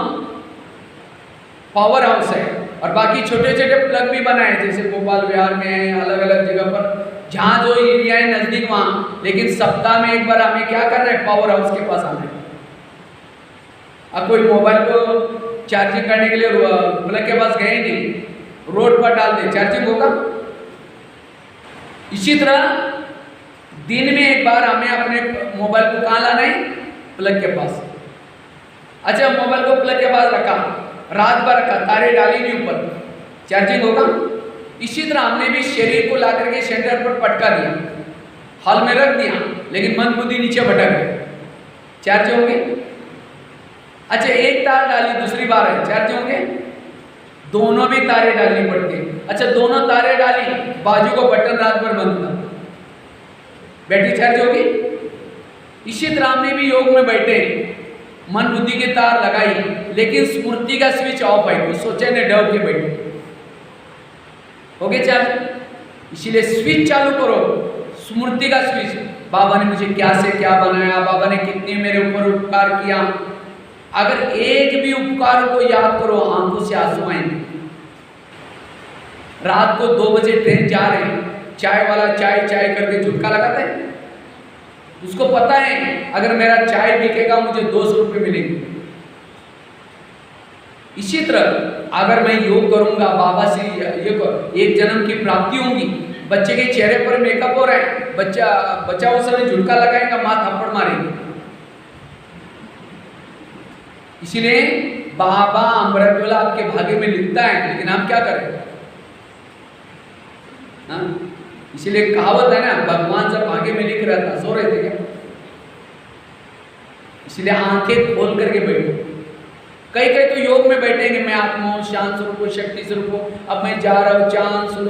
पावर हाउस है, और बाकी छोटे छोटे प्लग भी बनाए, जैसे भोपाल बिहार में है, अलग अलग जगह पर जहाँ जो एरिया है नजदीक वहाँ। लेकिन सप्ताह में एक बार हमें क्या करना है? पावर हाउस के पास आना है। अब कोई मोबाइल को चार्जिंग करने के लिए प्लग के पास गए नहीं, रोड पर डाल दे, चार्जिंग होगा? इसी तरह दिन में एक बार हमें अपने मोबाइल को कहाँ लाना है? प्लग के पास। अच्छा, मोबाइल को प्लग के पास रखा, रात भर रखा, तारे डाली नहीं ऊपर, चार्जिंग होगा? इसी तरह हमने भी शरीर को ला करके सेंटर पर पटका दिया, हॉल में रख दिया, लेकिन मन बुद्धि नीचे भटक गए, चार्ज होंगे? अच्छा, एक तार डाली, दूसरी बार है, चार्ज होंगे? दोनों भी तारे डालनी पड़ती। अच्छा, दोनों तारे डाली, बाजू को बटन रात भर बंद था, बैटरी चार्ज होगी? इसी तरह हमने भी योग में बैठे, मन बुद्धि की तार लगाई, लेकिन स्मृति का स्विच ऑफ है, तो सोचे ने डर के बैठे, हो गए चार्ज। इसीलिए स्विच चालू करो, स्मृति का स्विच। बाबा ने मुझे क्या से क्या बनाया, बाबा ने कितने मेरे ऊपर उपकार किया। अगर एक भी उपकार को याद करो, आंखों से आंसू आएंगे। रात को 2 बजे ट्रेन जा रहे हैं, चाय वाला चाय चाय करके झुटका लगाता है, उसको पता है अगर मेरा चाय बिकेगा मुझे 200 रुपये मिलेंगे। इसी तरह अगर मैं योग करूंगा, बाबा से ये एक जन्म की प्राप्ति होगी। बच्चे के चेहरे पर मेकअप हो रहा है, बच्चा उस समय झुटका लगाएगा, माँ थप्पड़ मारेगी। इसीलिए बाबा अमृतवेला आपके भाग्य में लिखता है, लेकिन आप क्या करें? इसीलिए कहावत है ना, भगवान जब भाग्य में लिख रहा था, सो रहे थे क्या? इसलिए आंखें खोल करके बैठो। कई तो योग में बैठेंगे, मैं आत्मा हूँ, शांत स्वरूप हूँ, शक्ति स्वरूप हूँ, अब मैं जा रहा हूँ, चांद सूरज